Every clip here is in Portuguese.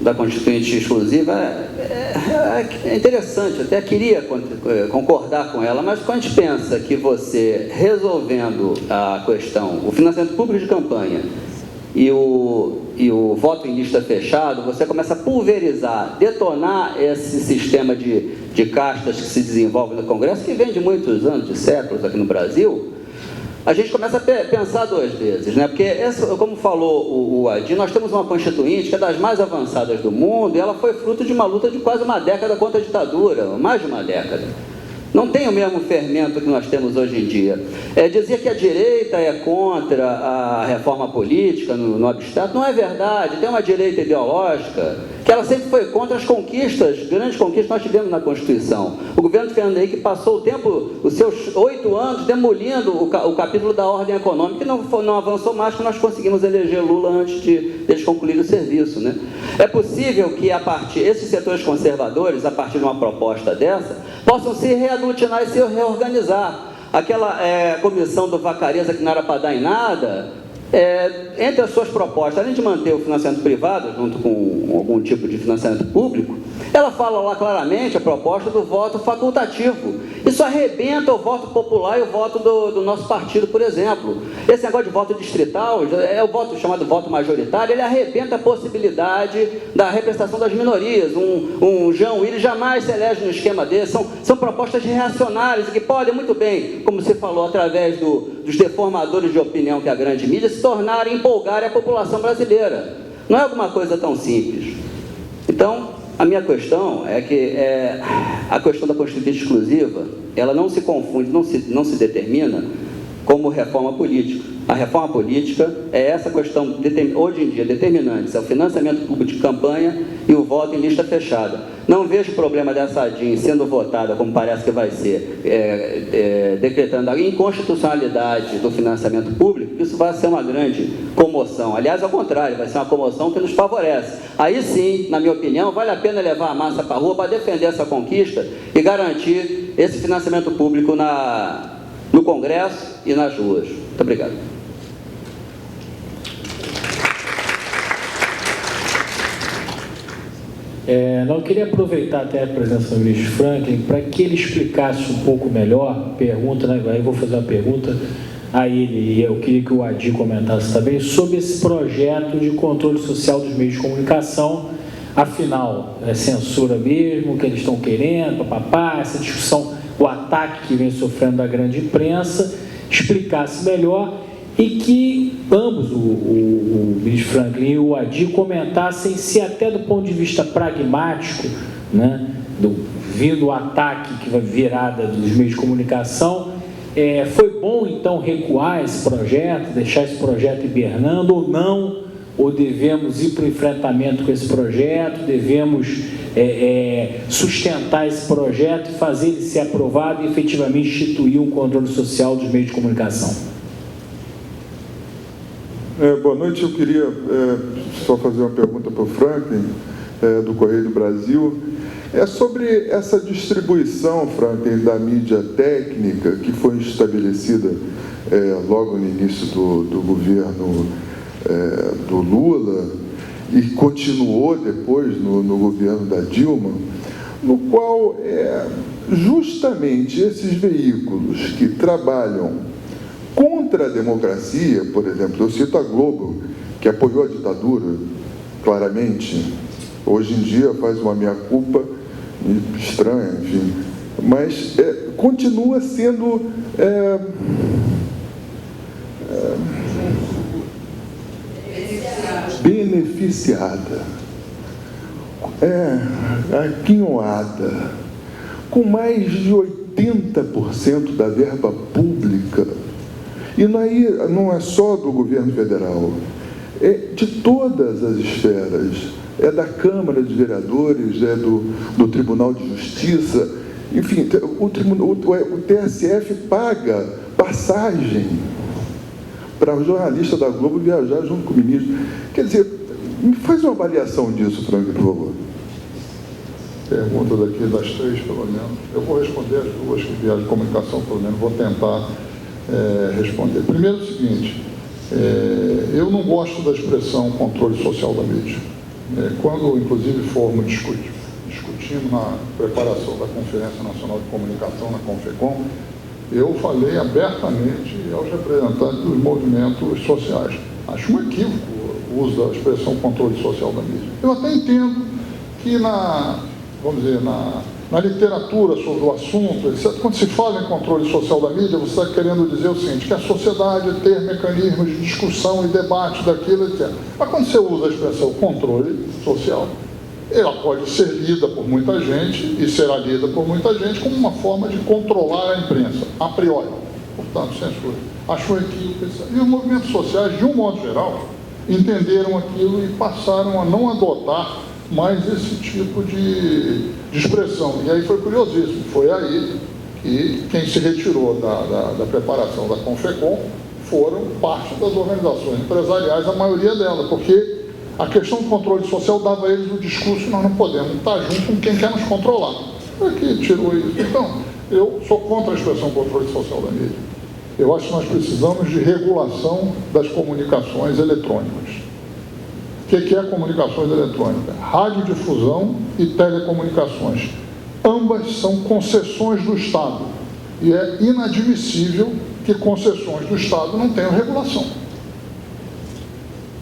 da Constituinte exclusiva é interessante, até queria concordar com ela, mas quando a gente pensa que você, resolvendo a questão, o financiamento público de campanha e o voto em lista fechado, você começa a pulverizar, detonar esse sistema de castas que se desenvolve no Congresso, que vem de muitos anos, de séculos aqui no Brasil, a gente começa a pensar duas vezes, né? Porque, como falou o Adi, nós temos uma Constituinte que é das mais avançadas do mundo, e ela foi fruto de uma luta de quase uma década contra a ditadura, mais de uma década. Não tem o mesmo fermento que nós temos hoje em dia. Dizer que a direita é contra a reforma política no abstrato não é verdade. Tem uma direita ideológica que ela sempre foi contra as conquistas, grandes conquistas que nós tivemos na Constituição. O governo Fernando Henrique passou o tempo, os seus 8 anos, demolindo o capítulo da ordem econômica, e não avançou mais, porque nós conseguimos eleger Lula antes deles concluírem o serviço, né? É possível que, esses setores conservadores, a partir de uma proposta dessa, possam se reaglutinar e se reorganizar. Aquela comissão do Vacareza, que não era para dar em nada, entre as suas propostas, além de manter o financiamento privado, junto com algum tipo de financiamento público, ela fala lá claramente a proposta do voto facultativo. Isso arrebenta o voto popular e o voto do nosso partido, por exemplo. Esse negócio de voto distrital, é o voto chamado voto majoritário, ele arrebenta a possibilidade da representação das minorias. Um João Willis jamais se elege no esquema desse. São propostas reacionárias que podem muito bem, como você falou, através dos deformadores de opinião que é a grande mídia, se tornarem, empolgarem a população brasileira. Não é alguma coisa tão simples. Então, a minha questão é que a questão da Constituinte exclusiva, ela não se confunde, não se determina como reforma política. A reforma política é essa questão, hoje em dia, determinante, é o financiamento público de campanha e o voto em lista fechada. Não vejo problema dessa ADIM sendo votada, como parece que vai ser, decretando a inconstitucionalidade do financiamento público. Isso vai ser uma grande comoção. Aliás, ao contrário, vai ser uma comoção que nos favorece. Aí sim, na minha opinião, vale a pena levar a massa para a rua para defender essa conquista e garantir esse financiamento público no Congresso e nas ruas. Muito obrigado. Eu queria aproveitar até a presença do ministro Franklin para que ele explicasse um pouco melhor, aí eu vou fazer uma pergunta a ele, e eu queria que o Adi comentasse também, sobre esse projeto de controle social dos meios de comunicação. Afinal, é censura mesmo, que eles estão querendo, essa discussão, o ataque que vem sofrendo da grande imprensa, explicasse melhor, e que ambos, o ministro Franklin e o Adi, comentassem se até do ponto de vista pragmático, né, vindo o ataque que vai virada dos meios de comunicação, foi bom então recuar esse projeto, deixar esse projeto hibernando ou não, ou devemos ir para o enfrentamento com esse projeto, devemos sustentar esse projeto e fazer ele ser aprovado e efetivamente instituir um controle social dos meios de comunicação. Boa noite, eu queria só fazer uma pergunta para o Franklin, do Correio do Brasil. É sobre essa distribuição, Franklin, da mídia técnica que foi estabelecida logo no início do governo do Lula e continuou depois no governo da Dilma, no qual justamente esses veículos que trabalham contra a democracia, por exemplo, eu cito a Globo, que apoiou a ditadura, claramente, hoje em dia faz uma meia-culpa estranha, enfim, mas continua sendo beneficiada, aquinhoada, com mais de 80% da verba pública. E não é só do governo federal, é de todas as esferas, é da Câmara de Vereadores, é do Tribunal de Justiça, enfim, o TSF paga passagem para o jornalista da Globo viajar junto com o ministro. Quer dizer, me faz uma avaliação disso, Franklin, por favor. Perguntas aqui das três, pelo menos. Eu vou responder as duas que vieram de comunicação, pelo menos, vou tentar responder. Primeiro, o seguinte, eu não gosto da expressão controle social da mídia. quando inclusive formos discutindo na preparação da Conferência Nacional de Comunicação, na Confecom, eu falei abertamente aos representantes dos movimentos sociais. Acho um equívoco o uso da expressão controle social da mídia. Eu até entendo que na literatura sobre o assunto, etc., quando se fala em controle social da mídia, você está querendo dizer o seguinte, que a sociedade ter mecanismos de discussão e debate daquilo, etc. Mas quando você usa a expressão controle social, ela pode ser lida por muita gente e será lida por muita gente como uma forma de controlar a imprensa, a priori. Portanto, censura. Acho um equívoco. E os movimentos sociais, de um modo geral, entenderam aquilo e passaram a não adotar mais esse tipo de expressão. E aí foi curiosíssimo. Foi aí que quem se retirou da preparação da Confecom foram parte das organizações empresariais, a maioria delas, porque a questão do controle social dava a eles o discurso: nós não podemos estar junto com quem quer nos controlar. Foi que tirou isso. Então, eu sou contra a expressão controle social da mídia. Eu acho que nós precisamos de regulação das comunicações eletrônicas. O que é comunicações eletrônicas? Radiodifusão e telecomunicações. Ambas são concessões do Estado. E é inadmissível que concessões do Estado não tenham regulação.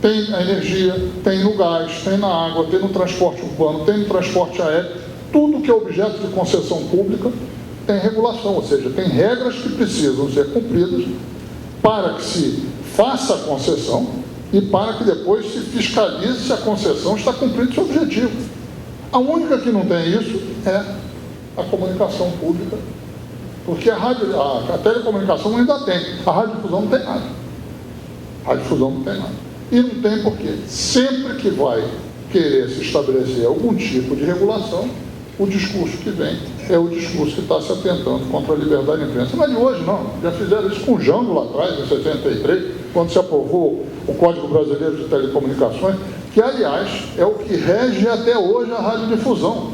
Tem na energia, tem no gás, tem na água, tem no transporte urbano, tem no transporte aéreo. Tudo que é objeto de concessão pública tem regulação, ou seja, tem regras que precisam ser cumpridas para que se faça a concessão e para que depois se fiscalize se a concessão está cumprindo seu objetivo. A única que não tem isso é a comunicação pública, porque a telecomunicação ainda tem, a radiodifusão não tem nada. A radiodifusão não tem nada. E não tem porque sempre que vai querer se estabelecer algum tipo de regulação, o discurso que vem é o discurso que está se atentando contra a liberdade de imprensa. Não é de hoje, não. Já fizeram isso com o Jango lá atrás, em 73, quando se aprovou o Código Brasileiro de Telecomunicações, que, aliás, é o que rege até hoje a radiodifusão.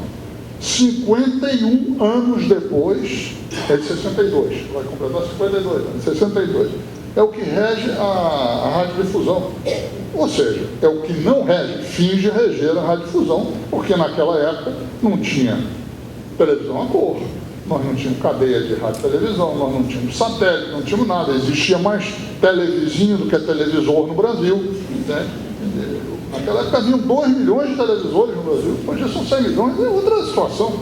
51 anos depois, é de 62, vai completar 52, é de 62. É o que rege a radiodifusão. Ou seja, é o que não rege, finge reger a radiodifusão, porque naquela época não tinha televisão a cor, nós não tínhamos cadeia de rádio e televisão, nós não tínhamos satélite, não tínhamos nada. Existia mais televizinho do que televisor no Brasil. Né? Naquela época haviam 2 milhões de televisores no Brasil, hoje são 100 milhões, é outra situação.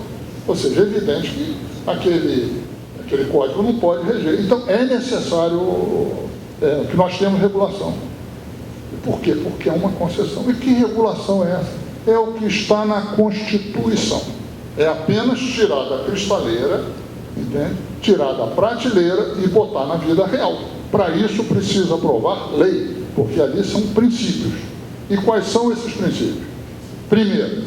Ou seja, é evidente que aquele código não pode reger. Então, é necessário que nós temos regulação. Por quê? Porque é uma concessão. E que regulação é essa? É o que está na Constituição. É apenas tirar da cristaleira, entende? Tirar da prateleira e botar na vida real. Para isso, precisa aprovar lei, porque ali são princípios. E quais são esses princípios? Primeiro,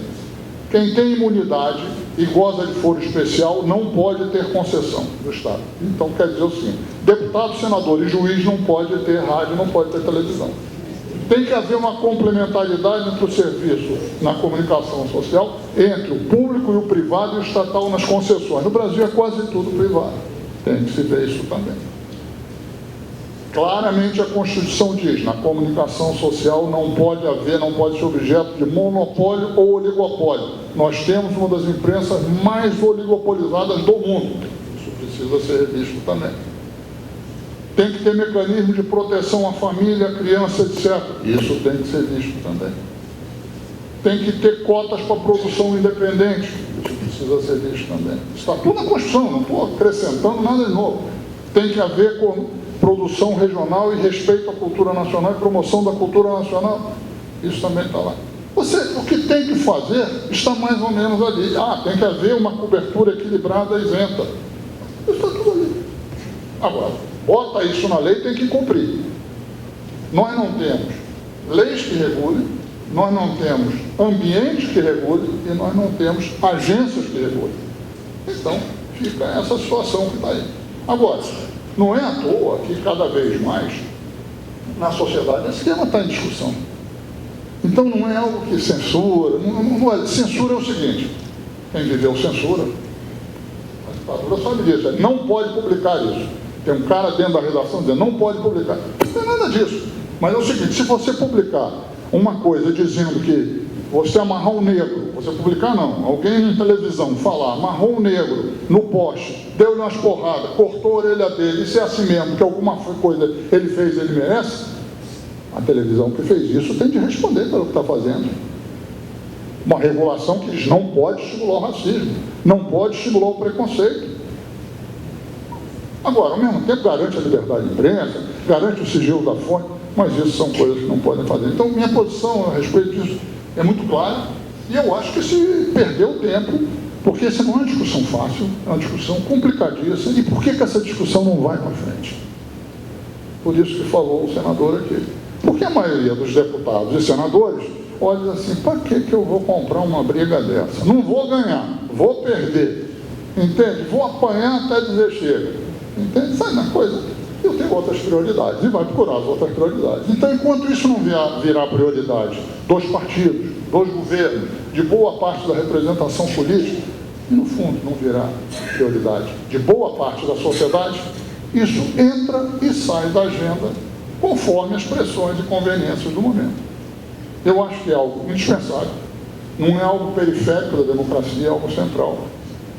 quem tem imunidade e goza de foro especial não pode ter concessão do Estado. Então, quer dizer o seguinte: deputado, senador e juiz não pode ter rádio, não pode ter televisão. Tem que haver uma complementaridade entre o serviço na comunicação social, entre o público e o privado e o estatal nas concessões. No Brasil é quase tudo privado. Tem que se ver isso também. Claramente a Constituição diz, na comunicação social não pode ser objeto de monopólio ou oligopólio. Nós temos uma das imprensas mais oligopolizadas do mundo. Isso precisa ser revisto também. Tem que ter mecanismo de proteção à família, à criança, etc. Isso tem que ser visto também. Tem que ter cotas para produção independente. Isso precisa ser visto também. Está tudo na Constituição, não estou acrescentando nada de novo. Tem que haver produção regional e respeito à cultura nacional e promoção da cultura nacional. Isso também está lá. O que tem que fazer está mais ou menos ali. Tem que haver uma cobertura equilibrada e isenta. Isso está tudo ali. Agora, bota isso na lei, tem que cumprir. Nós não temos leis que regulem, nós não temos ambientes que regulem e nós não temos agências que regulem. Então, fica essa situação que está aí. Agora, não é à toa que cada vez mais na sociedade esse tema está em discussão. Então não é algo que censura, não é. Censura é o seguinte: quem viveu censura, a ditadura sabe disso, não pode publicar isso. Tem um cara dentro da redação dizendo não pode publicar. Não tem nada disso. Mas é o seguinte: se você publicar uma coisa dizendo que você amarrar um negro, você publicar não, alguém na televisão falar, amarrou um negro no poste, deu-lhe umas porradas, cortou a orelha dele, e se é assim mesmo, que alguma coisa ele fez, ele merece, a televisão que fez isso tem de responder pelo que está fazendo. Uma regulação que não pode estimular o racismo, não pode estimular o preconceito. Agora, ao mesmo tempo, garante a liberdade de imprensa, garante o sigilo da fonte, mas isso são coisas que não podem fazer. Então, minha posição a respeito disso é muito clara, e eu acho que se perdeu tempo, porque essa não é uma discussão fácil, é uma discussão complicadíssima. E por que essa discussão não vai para frente? Por isso que falou o senador aqui. Porque a maioria dos deputados e senadores olha assim, para que eu vou comprar uma briga dessa? Não vou ganhar, vou perder, entende? Vou apanhar até dizer chega, entende? Sabe uma coisa? Eu tenho outras prioridades, e vai procurar as outras prioridades. Então, enquanto isso não virar prioridade dos partidos, dos governos, de boa parte da representação política, e no fundo não virar prioridade de boa parte da sociedade, isso entra e sai da agenda conforme as pressões e conveniências do momento. Eu acho que é algo indispensável, não é algo periférico da democracia, é algo central.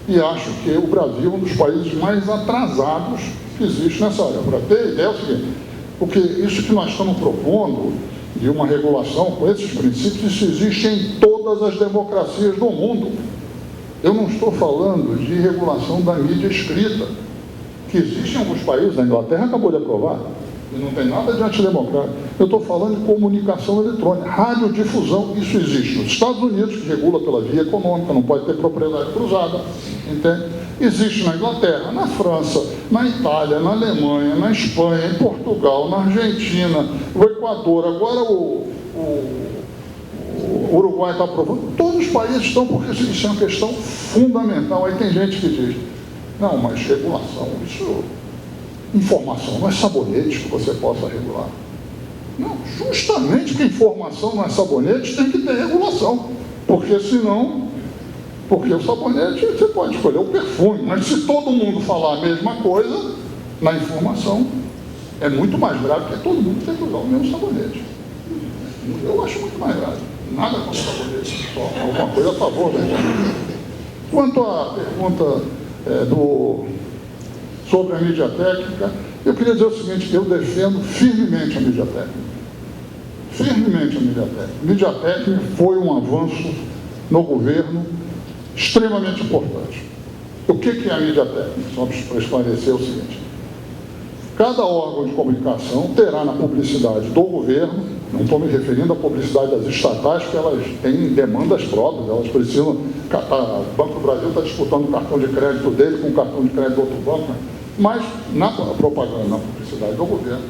E acho que o Brasil é um dos países mais atrasados que existe nessa área. Para ter ideia é o seguinte, porque isso que nós estamos propondo de uma regulação com esses princípios, isso existe em todas as democracias do mundo. Eu não estou falando de regulação da mídia escrita, que existe em alguns países, a Inglaterra acabou de aprovar, e não tem nada de antidemocrático. Eu estou falando de comunicação eletrônica, radiodifusão, isso existe nos Estados Unidos, que regula pela via econômica, não pode ter propriedade cruzada, entende? Existe na Inglaterra, na França, na Itália, na Alemanha, na Espanha, em Portugal, na Argentina, o Equador, agora o Uruguai está aprovando. Todos os países estão, porque isso é uma questão fundamental. Aí tem gente que diz, não, mas regulação, isso... Informação não é sabonete que você possa regular. Não, justamente que informação não é sabonete, tem que ter regulação. Porque senão, porque o sabonete você pode escolher o perfume, mas se todo mundo falar a mesma coisa na informação, é muito mais grave, porque todo mundo tem que usar o mesmo sabonete. Eu acho muito mais grave. Nada contra o sabonete, só alguma coisa a favor, né? Quanto à pergunta sobre a mídia técnica, eu queria dizer o seguinte, eu defendo firmemente a mídia técnica. Firmemente a mídia técnica. A mídia técnica foi um avanço no governo extremamente importante. O que é a mídia técnica? Só para esclarecer o seguinte. Cada órgão de comunicação terá na publicidade do governo, não estou me referindo à publicidade das estatais, porque elas têm demandas próprias, elas precisam... O Banco do Brasil está disputando o cartão de crédito dele com o cartão de crédito do outro banco, mas na propaganda, na publicidade do governo,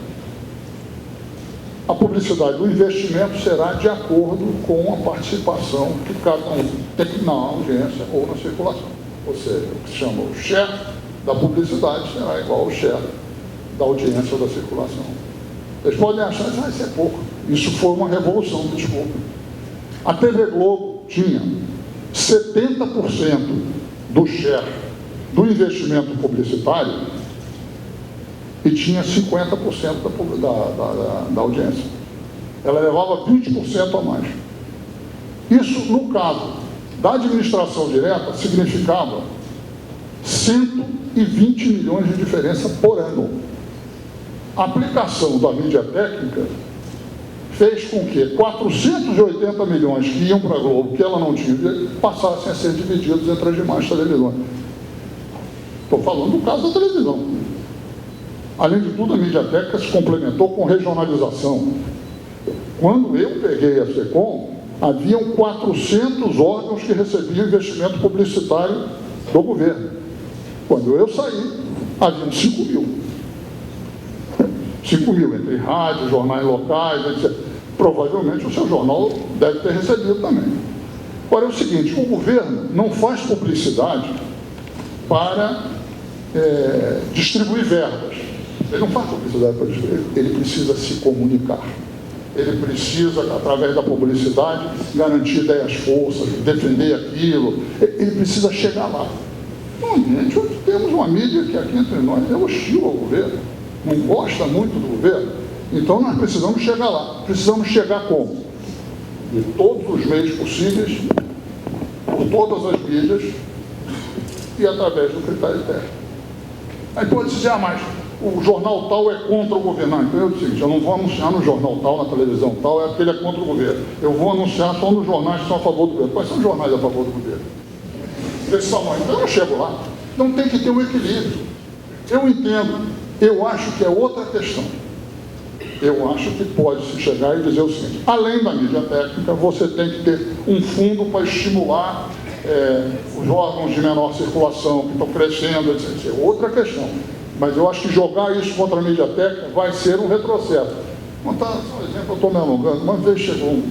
a publicidade do investimento será de acordo com a participação que cada um tem na audiência ou na circulação. Ou seja, o que se chama o share da publicidade será igual ao share da audiência ou da circulação. Vocês podem achar que isso é pouco. Isso foi uma revolução, desculpa. A TV Globo tinha 70% do share do investimento publicitário e tinha 50% da audiência. Ela levava 20% a mais. Isso, no caso da administração direta, significava 120 milhões de diferença por ano. A aplicação da mídia técnica fez com que 480 milhões que iam para a Globo, que ela não tinha, passassem a ser divididos entre as demais televisões. Estou falando do caso da televisão. Além de tudo, a mídia técnica se complementou com regionalização. Quando eu peguei a SECOM, haviam 400 órgãos que recebiam investimento publicitário do governo. Quando eu saí, haviam 5 mil. 5 mil, entre rádios, jornais locais, etc. Provavelmente o seu jornal deve ter recebido também. Agora é o seguinte, o governo não faz publicidade para distribuir verbas. Ele não faz publicidade para distribuir, ele precisa se comunicar. Ele precisa, através da publicidade, garantir ideias forças, defender aquilo. Ele precisa chegar lá. Num ambiente onde temos uma mídia que aqui entre nós é hostil ao governo, não gosta muito do governo. Então nós precisamos chegar lá. Precisamos chegar como? de todos os meios possíveis, por todas as mídias e através do critério técnico. Aí pode dizer, mas o jornal tal é contra o governo. Então eu digo o seguinte, eu não vou anunciar no jornal tal, na televisão tal, é porque ele é contra o governo. Eu vou anunciar só nos jornais que são a favor do governo. Quais são os jornais a favor do governo? Desse tamanho. Então eu chego lá. Então tem que ter um equilíbrio. Eu entendo, eu acho que é outra questão. Eu acho que pode-se chegar e dizer o seguinte, além da mídia técnica, você tem que ter um fundo para estimular os órgãos de menor circulação que estão crescendo, etc. Isso é outra questão. Mas eu acho que jogar isso contra a mídia técnica vai ser um retrocesso. Vou contar, por exemplo, eu estou me alongando. Uma vez chegou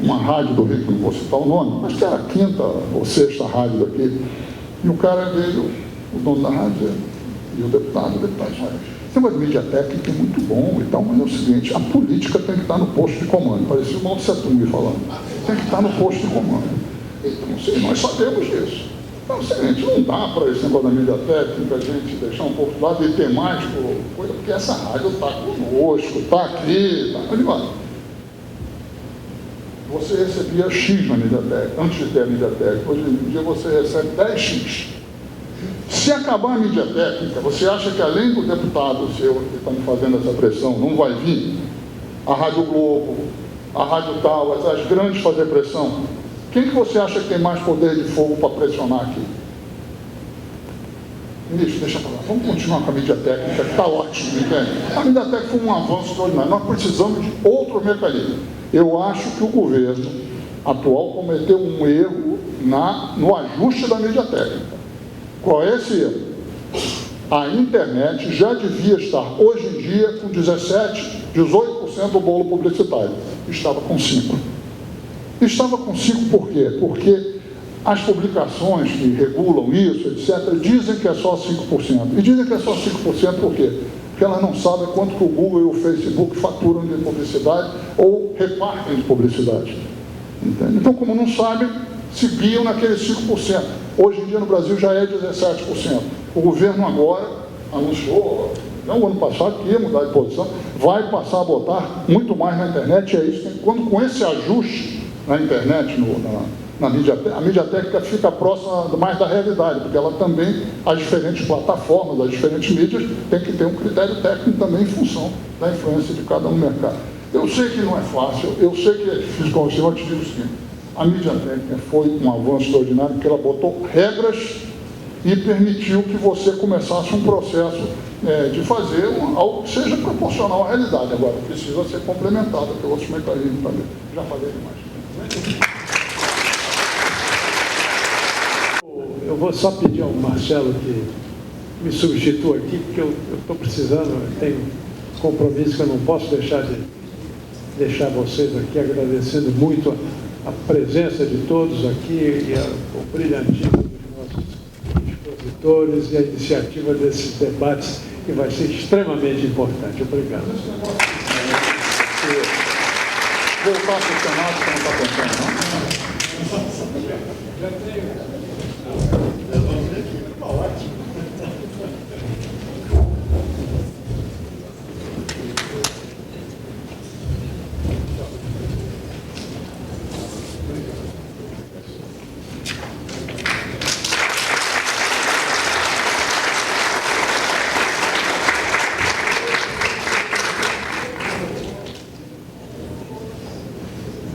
uma rádio do Rio, que não vou citar o nome, mas que era a quinta ou sexta rádio daqui, e o cara veio, o dono da rádio, e o deputado, esse negócio de mídia técnica é muito bom e tal, mas é o seguinte, a política tem que estar no posto de comando. Parecia o Mao Tse Tung falando. Tem que estar no posto de comando. Então, sim, nós sabemos disso. Então, é o seguinte, não dá para esse negócio da mídia técnica a gente deixar um pouco de lado e ter mais coisa, porque essa rádio está conosco, está aqui, está ali, olha. Você recebia X na mídia técnica, antes de ter a mídia técnica. Hoje em dia você recebe 10X. Se acabar a mídia técnica, você acha que além do deputado seu que está me fazendo essa pressão, não vai vir a Rádio Globo, a Rádio Tal, as grandes fazer pressão? Quem que você acha que tem mais poder de fogo para pressionar aqui? Ministro, deixa para lá. Vamos continuar com a mídia técnica, que está ótimo, entende? A mídia técnica foi um avanço extraordinário. Nós precisamos de outro mecanismo. Eu acho que o governo atual cometeu um erro no ajuste da mídia técnica. Qual é esse erro? A internet já devia estar, hoje em dia, com 17, 18% do bolo publicitário. Estava com 5%. Estava com 5% por quê? Porque as publicações que regulam isso, etc., dizem que é só 5%. E dizem que é só 5% por quê? Porque elas não sabem quanto que o Google e o Facebook faturam de publicidade ou repartem de publicidade. Entende? Então, como não sabem, se guiam naqueles 5%. Hoje em dia no Brasil já é 17%. O governo agora anunciou, no ano passado, que ia mudar de posição, vai passar a botar muito mais na internet, e é isso. Quando com esse ajuste na internet, a mídia técnica fica próxima mais da realidade, porque ela também, as diferentes plataformas, as diferentes mídias, tem que ter um critério técnico também em função da influência de cada um no mercado. Eu sei que não é fácil, eu sei que é difícil, como eu te digo o seguinte, a mídia técnica foi um avanço extraordinário, porque ela botou regras e permitiu que você começasse um processo de fazer algo que seja proporcional à realidade. Agora, precisa ser complementado por outros mecanismos também. Já falei demais. Eu vou só pedir ao Marcelo que me substitua aqui, porque eu estou precisando, eu tenho compromisso que eu não posso deixar vocês aqui, agradecendo muito a presença de todos aqui e o brilhantismo dos nossos expositores e a iniciativa desses debates, que vai ser extremamente importante. Obrigado. Voltar para o Senado, que não está pensando, não? Já tenho.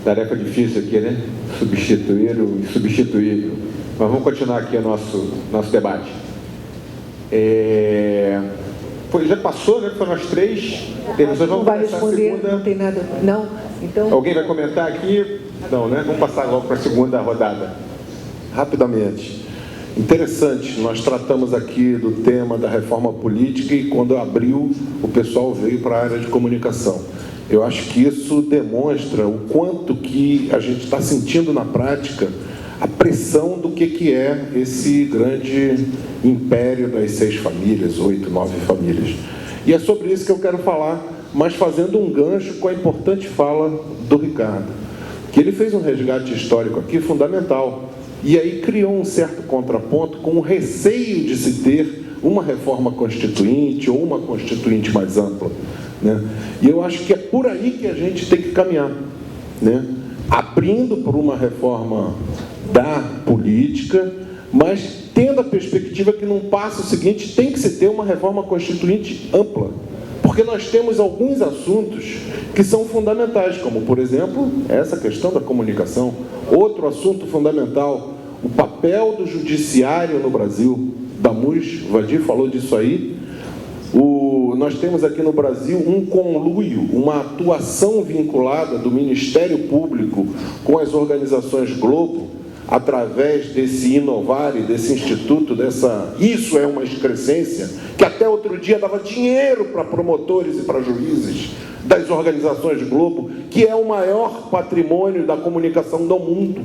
Tarefa difícil aqui, né? Substituir o insubstituível. Mas vamos continuar aqui o nosso debate. Já passou, né? Foram as 3. Não vai responder, não tem nada. Não, então... Alguém vai comentar aqui? Não, né? Vamos passar logo para a segunda rodada. Rapidamente. Interessante, nós tratamos aqui do tema da reforma política e quando abriu, o pessoal veio para a área de comunicação. Eu acho que isso demonstra o quanto que a gente está sentindo na prática a pressão do que é esse grande império das 6 famílias, 8, 9 famílias. E é sobre isso que eu quero falar, mas fazendo um gancho com a importante fala do Ricardo, que ele fez um resgate histórico aqui fundamental, e aí criou um certo contraponto com o receio de se ter uma reforma constituinte ou uma constituinte mais ampla, né? E eu acho que é por aí que a gente tem que caminhar, né? abrindo por uma reforma da política, mas tendo a perspectiva que num passo seguinte tem que se ter uma reforma constituinte ampla, porque nós temos alguns assuntos que são fundamentais, como, por exemplo, essa questão da comunicação. Outro assunto fundamental, o papel do judiciário no Brasil. Damus Vadir falou disso aí. Nós temos aqui no Brasil um conluio, uma atuação vinculada do Ministério Público com as organizações Globo, através desse Inovare, desse instituto, isso é uma excrescência, que até outro dia dava dinheiro para promotores e para juízes das organizações Globo, que é o maior patrimônio da comunicação do mundo.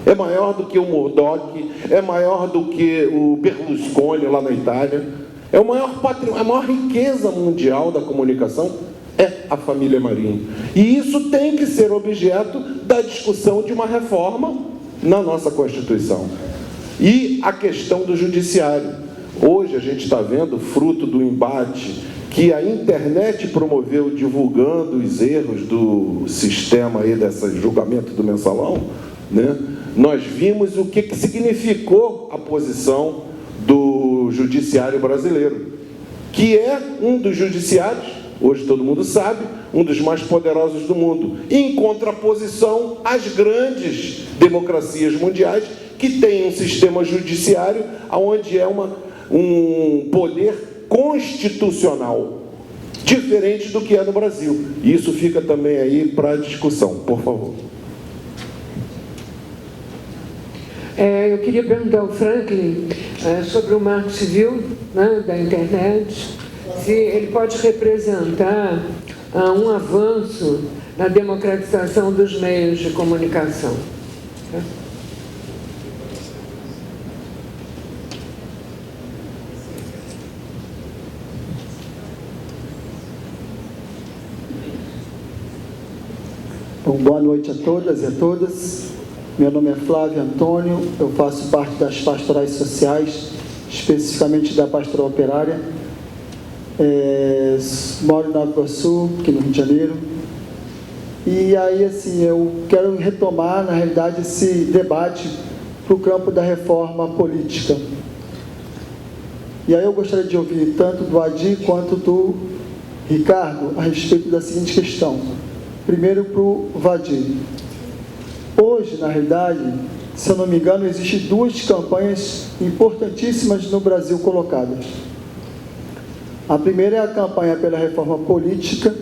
É maior do que o Murdoch, é maior do que o Berlusconi lá na Itália. É o maior patrimônio, a maior riqueza mundial da comunicação é a família Marinho. E isso tem que ser objeto da discussão de uma reforma na nossa Constituição. E a questão do judiciário. Hoje a gente está vendo, fruto do embate que a internet promoveu divulgando os erros do sistema aí desse julgamento do mensalão, né? Nós vimos o que significou a posição do judiciário brasileiro, que é um dos judiciários, hoje todo mundo sabe, um dos mais poderosos do mundo, em contraposição às grandes democracias mundiais, que têm um sistema judiciário onde é um poder constitucional, diferente do que é no Brasil. E isso fica também aí para discussão, por favor. Eu queria perguntar ao Franklin sobre o marco civil, né, da internet, se ele pode representar um avanço na democratização dos meios de comunicação. Bom, boa noite a todas e a todas. Meu nome é Flávio Antônio, eu faço parte das pastorais sociais, especificamente da pastoral operária. Moro em Nova Iguaçu, aqui no Rio de Janeiro. E aí, assim, eu quero retomar, na realidade, esse debate para o campo da reforma política. E aí eu gostaria de ouvir tanto do Adi quanto do Ricardo a respeito da seguinte questão. Primeiro para o Vadir. Hoje, na realidade, se eu não me engano, existem duas campanhas importantíssimas no Brasil colocadas. A primeira é a campanha pela reforma política,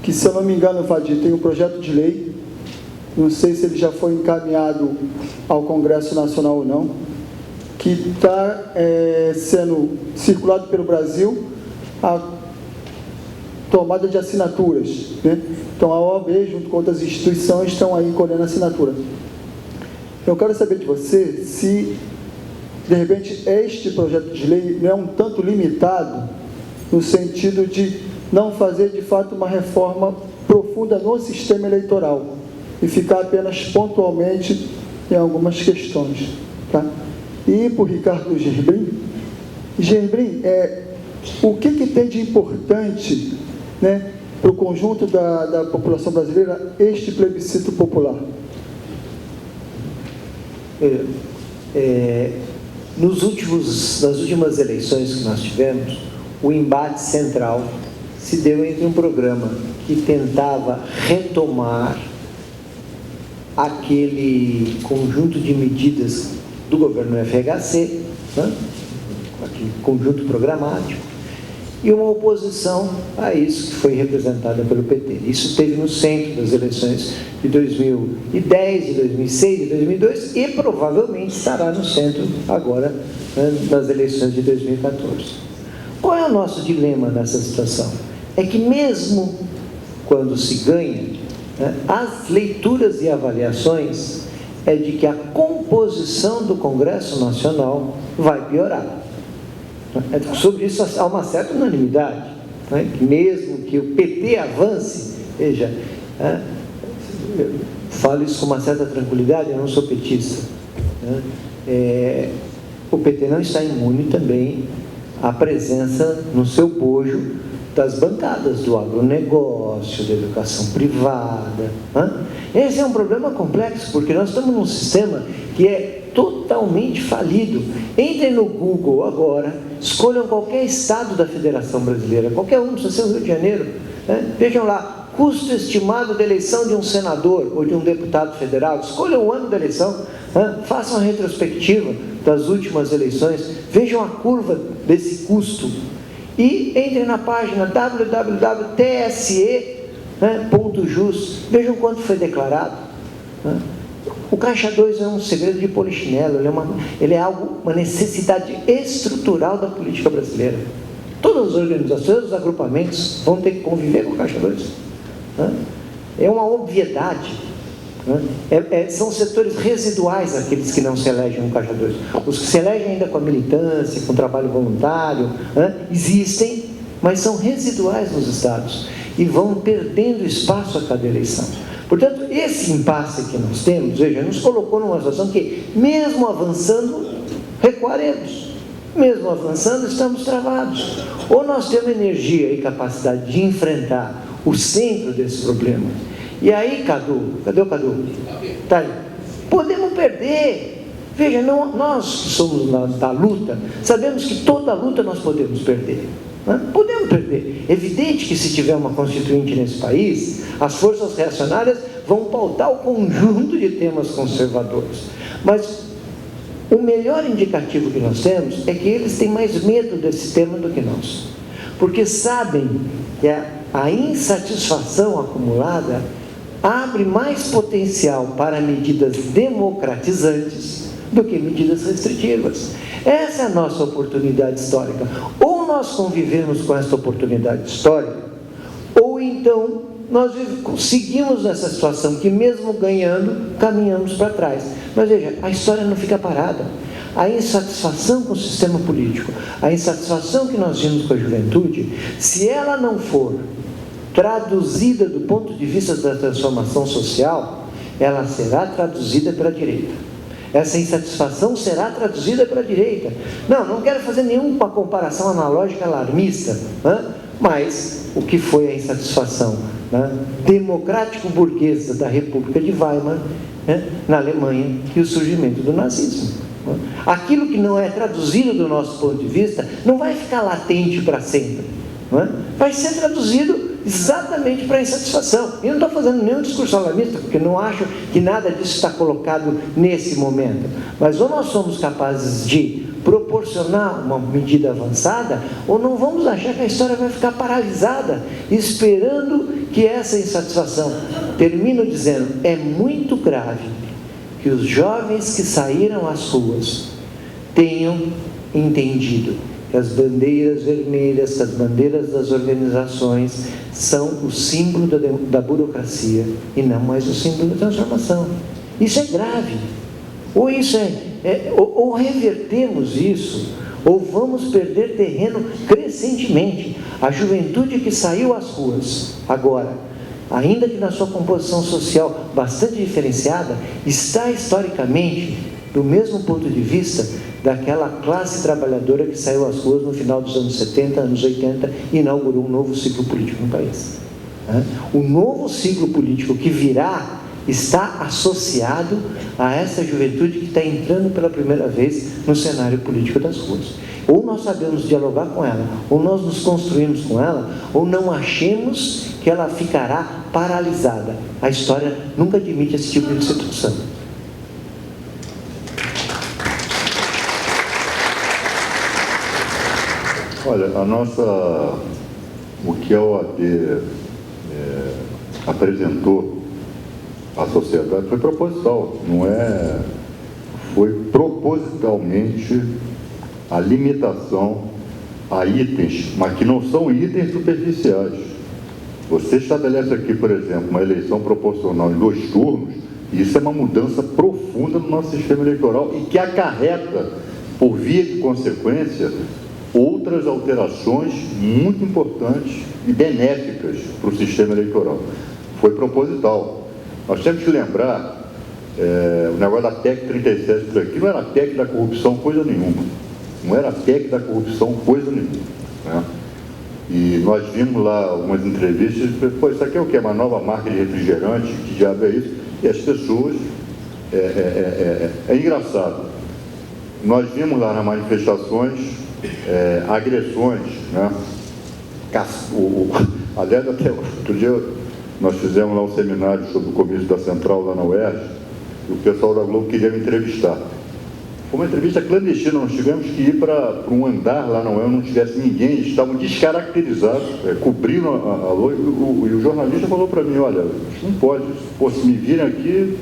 que, se eu não me engano, Vadir, tem um projeto de lei, não sei se ele já foi encaminhado ao Congresso Nacional ou não, que está sendo circulado pelo Brasil a tomada de assinaturas, né? Então, a OAB, junto com outras instituições, estão aí colhendo assinatura. Eu quero saber de você se, de repente, este projeto de lei não é um tanto limitado no sentido de não fazer, de fato, uma reforma profunda no sistema eleitoral e ficar apenas pontualmente em algumas questões, tá? E para o Ricardo Gerbim, o que tem de importante, né, para o conjunto da população brasileira este plebiscito popular? Nas últimas eleições que nós tivemos, o embate central se deu entre um programa que tentava retomar aquele conjunto de medidas do governo FHC, né? Aquele conjunto programático, e uma oposição a isso, que foi representada pelo PT. Isso esteve no centro das eleições de 2010, de 2006, de 2002 e provavelmente estará no centro agora, né, das eleições de 2014. Qual é o nosso dilema nessa situação? É que mesmo quando se ganha, né, as leituras e avaliações é de que a composição do Congresso Nacional vai piorar. Sobre isso há uma certa unanimidade, né? Que mesmo que o PT avance, veja, eu falo isso com uma certa tranquilidade, eu não sou petista, né? O PT não está imune também à presença no seu bojo das bancadas do agronegócio, da educação privada. Esse é um problema complexo, porque nós estamos num sistema que é totalmente falido. Entrem no Google agora, escolham qualquer estado da Federação Brasileira, qualquer um, precisa ser o Rio de Janeiro, vejam lá, custo estimado da eleição de um senador ou de um deputado federal, escolham o ano da eleição, façam a retrospectiva das últimas eleições, vejam a curva desse custo e entrem na página www.tse.jus, vejam quanto foi declarado. O Caixa 2 é um segredo de polichinelo, ele é uma necessidade estrutural da política brasileira. Todas as organizações, os agrupamentos vão ter que conviver com o Caixa 2. É uma obviedade. São setores residuais aqueles que não se elegem no Caixa 2. Os que se elegem ainda com a militância, com o trabalho voluntário, existem, mas são residuais nos estados e vão perdendo espaço a cada eleição. Portanto, esse impasse que nós temos, veja, nos colocou numa situação que, mesmo avançando, recuaremos. Mesmo avançando, estamos travados. Ou nós temos energia e capacidade de enfrentar o centro desse problema. E aí, Cadu, cadê o Cadu? Tá aí. Podemos perder. Veja, nós que somos da luta, sabemos que toda luta nós podemos perder. Podemos perder. Evidente que se tiver uma constituinte nesse país, as forças reacionárias vão pautar o conjunto de temas conservadores. Mas o melhor indicativo que nós temos é que eles têm mais medo desse tema do que nós. Porque sabem que a insatisfação acumulada abre mais potencial para medidas democratizantes do que medidas restritivas. Essa é a nossa oportunidade histórica. Ou nós convivemos com essa oportunidade histórica, ou então nós seguimos nessa situação que, mesmo ganhando, caminhamos para trás. Mas veja, a história não fica parada. A insatisfação com o sistema político, a insatisfação que nós vimos com a juventude, se ela não for traduzida do ponto de vista da transformação social, ela será traduzida pela direita. Essa insatisfação será traduzida pela direita. Não quero fazer nenhuma comparação analógica alarmista, mas o que foi a insatisfação democrático-burguesa da República de Weimar, na Alemanha, e o surgimento do nazismo. Aquilo que não é traduzido do nosso ponto de vista não vai ficar latente para sempre, vai ser traduzido exatamente para a insatisfação. E eu não estou fazendo nenhum discurso alarmista, porque não acho que nada disso está colocado nesse momento. Mas ou nós somos capazes de proporcionar uma medida avançada, ou não vamos achar que a história vai ficar paralisada, esperando que essa insatisfação, termino dizendo, é muito grave que os jovens que saíram às ruas tenham entendido que as bandeiras vermelhas, que as bandeiras das organizações são o símbolo da burocracia e não mais o símbolo da transformação. Isso é grave. Ou isso ou revertemos isso, ou vamos perder terreno crescentemente. A juventude que saiu às ruas agora, ainda que na sua composição social bastante diferenciada, está historicamente do mesmo ponto de vista daquela classe trabalhadora que saiu às ruas no final dos anos 70, anos 80 e inaugurou um novo ciclo político no país. O novo ciclo político que virá está associado a essa juventude que está entrando pela primeira vez no cenário político das ruas. Ou nós sabemos dialogar com ela, ou nós nos construímos com ela, ou não achemos que ela ficará paralisada. A história nunca admite esse tipo de situação. Olha, o que a OAB apresentou à sociedade foi proposital, foi propositalmente a limitação a itens, mas que não são itens superficiais. Você estabelece aqui, por exemplo, uma eleição proporcional em 2 turnos, e isso é uma mudança profunda no nosso sistema eleitoral e que acarreta, por via de consequência, outras alterações muito importantes e benéficas para o sistema eleitoral. Foi proposital. Nós temos que lembrar, o negócio da PEC 37 por aqui, não era a PEC da corrupção coisa nenhuma. Não era a PEC da corrupção coisa nenhuma. E nós vimos lá algumas entrevistas, pô, isso aqui é o quê? Uma nova marca de refrigerante? Que diabo é isso? E as pessoas... É engraçado. Nós vimos lá nas manifestações agressões, né? Aliás, até outro dia nós fizemos lá um seminário sobre o comício da Central lá na UERJ, e o pessoal da Globo queria me entrevistar. Foi uma entrevista clandestina, nós tivemos que ir para um andar lá na UERJ, não tivesse ninguém, estavam descaracterizados, cobriram a luz, e o jornalista falou para mim, olha, isso não pode, pô, se me virem aqui,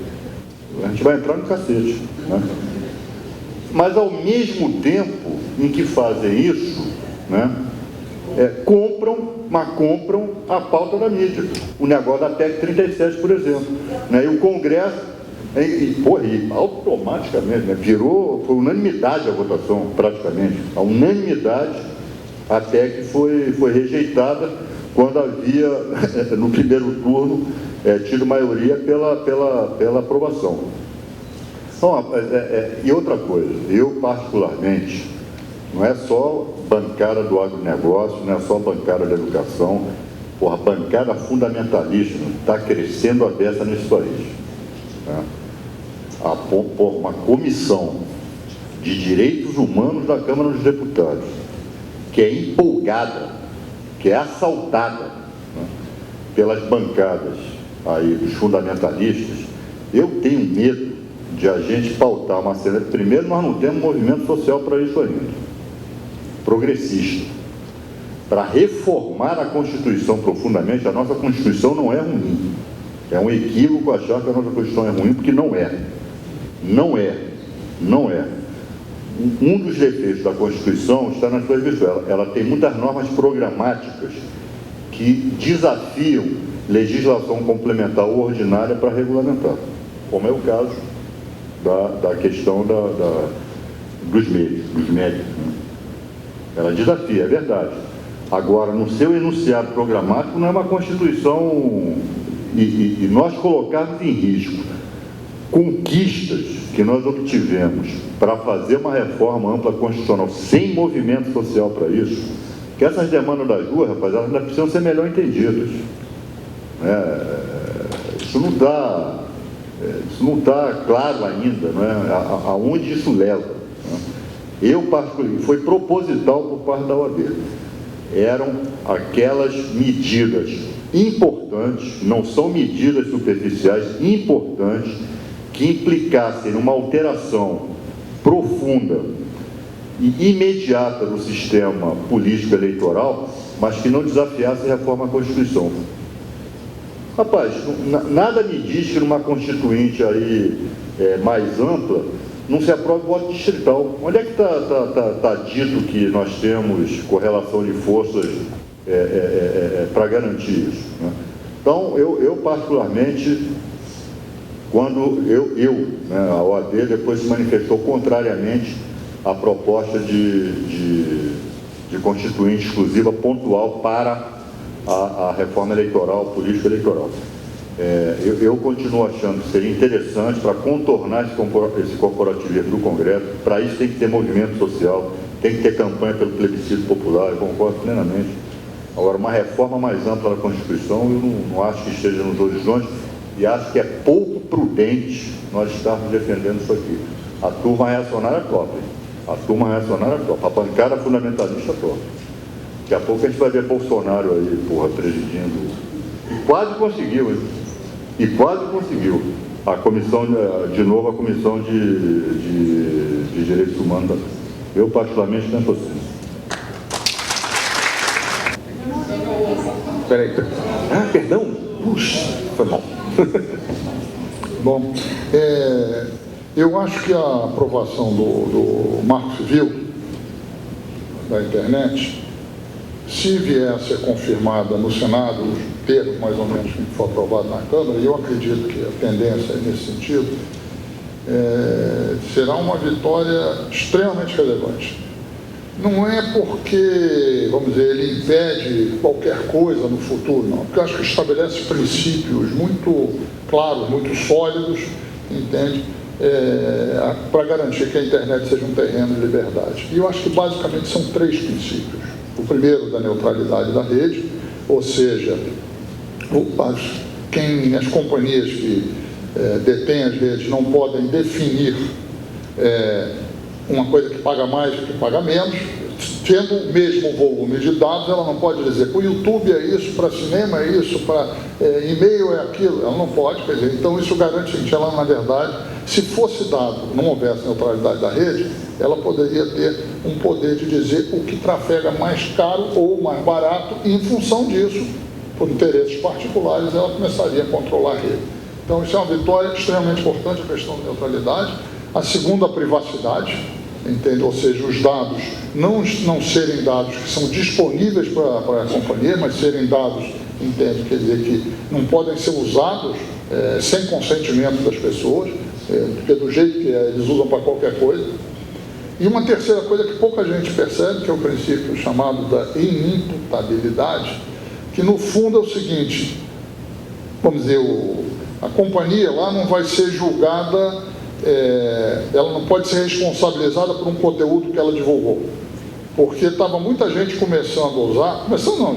a gente vai entrar no cacete, né? Mas ao mesmo tempo em que fazem isso, né, compram a pauta da mídia. O negócio da PEC 37, por exemplo. Né, e o Congresso, automaticamente, né, foi unanimidade a votação, praticamente. A unanimidade, a PEC foi rejeitada quando havia, no primeiro turno, tido maioria pela aprovação. Então, e outra coisa, eu particularmente, não é só bancada do agronegócio, não é só bancada da educação, a bancada fundamentalista está crescendo a beça nesse país. Né? Uma comissão de direitos humanos da Câmara dos Deputados, que é empolgada, que é assaltada, né, pelas bancadas aí dos fundamentalistas, eu tenho medo de a gente pautar uma cena. Primeiro, nós não temos movimento social para isso ainda, progressista, para reformar a Constituição profundamente. A nossa Constituição não é ruim, é um equívoco achar que a nossa Constituição é ruim, porque não é. Um dos defeitos da Constituição está nas suas virtudes. Ela tem muitas normas programáticas que desafiam legislação complementar ou ordinária para regulamentar, como é o caso da questão dos médicos. Né? Ela desafia, é verdade. Agora, no seu enunciado programático, não é uma Constituição, e nós colocarmos em risco conquistas que nós obtivemos para fazer uma reforma ampla constitucional sem movimento social para isso, que essas demandas das ruas, rapaziada, ainda precisam ser melhor entendidas. Isso não está claro ainda, aonde isso leva. Eu, particularmente, foi proposital por parte da OAB. Eram aquelas medidas importantes, não são medidas superficiais, importantes, que implicassem numa alteração profunda e imediata do sistema político eleitoral, mas que não desafiasse a reforma da Constituição. Rapaz, nada me diz que numa Constituinte aí mais ampla não se aprova o voto distrital. Onde é que está dito que nós temos correlação de forças para garantir isso? Né? Então, eu particularmente, quando a OAB depois se manifestou contrariamente à proposta de constituinte exclusiva pontual para a reforma eleitoral, política eleitoral. Eu continuo achando que seria interessante para contornar esse corporativismo do Congresso. Para isso tem que ter movimento social, tem que ter campanha pelo plebiscito popular, eu concordo plenamente. Agora, uma reforma mais ampla da Constituição, eu não acho que esteja nos horizontes, e acho que é pouco prudente nós estarmos defendendo isso aqui. A turma reacionária top, a bancada fundamentalista top. Daqui a pouco a gente vai ver Bolsonaro aí, presidindo. E quase conseguiu, hein? A comissão, de novo, a comissão de direitos humanos. Eu, particularmente, penso assim. Peraí. Perdão? Puxa, foi mal. Bom, eu acho que a aprovação do Marco Civil da internet, se vier a ser confirmada no Senado, os termos mais ou menos que for aprovado na Câmara, e eu acredito que a tendência é nesse sentido, será uma vitória extremamente relevante. Não é porque, vamos dizer, ele impede qualquer coisa no futuro, não, porque eu acho que estabelece princípios muito claros, muito sólidos, entende? Para garantir que a internet seja um terreno de liberdade. E eu acho que basicamente são 3 princípios. O primeiro, da neutralidade da rede, ou seja, as companhias que detêm as redes não podem definir uma coisa que paga mais e que paga menos. Tendo o mesmo volume de dados, ela não pode dizer que o YouTube é isso, para cinema é isso, para e-mail é aquilo. Ela não pode, quer dizer, então isso garante que ela, na verdade, se fosse dado, não houvesse neutralidade da rede, ela poderia ter um poder de dizer o que trafega mais caro ou mais barato, e em função disso, por interesses particulares, ela começaria a controlar a rede. Então isso é uma vitória extremamente importante, a questão da neutralidade. A segunda, a privacidade, entende? Ou seja, os dados não serem dados que são disponíveis para a companhia, mas serem dados, entende? Quer dizer, que não podem ser usados sem consentimento das pessoas, porque do jeito que eles usam para qualquer coisa. E uma terceira coisa que pouca gente percebe, que é o princípio chamado da inimputabilidade, que no fundo é o seguinte, vamos dizer, a companhia lá não vai ser julgada, ela não pode ser responsabilizada por um conteúdo que ela divulgou. Porque estava muita gente começando a usar,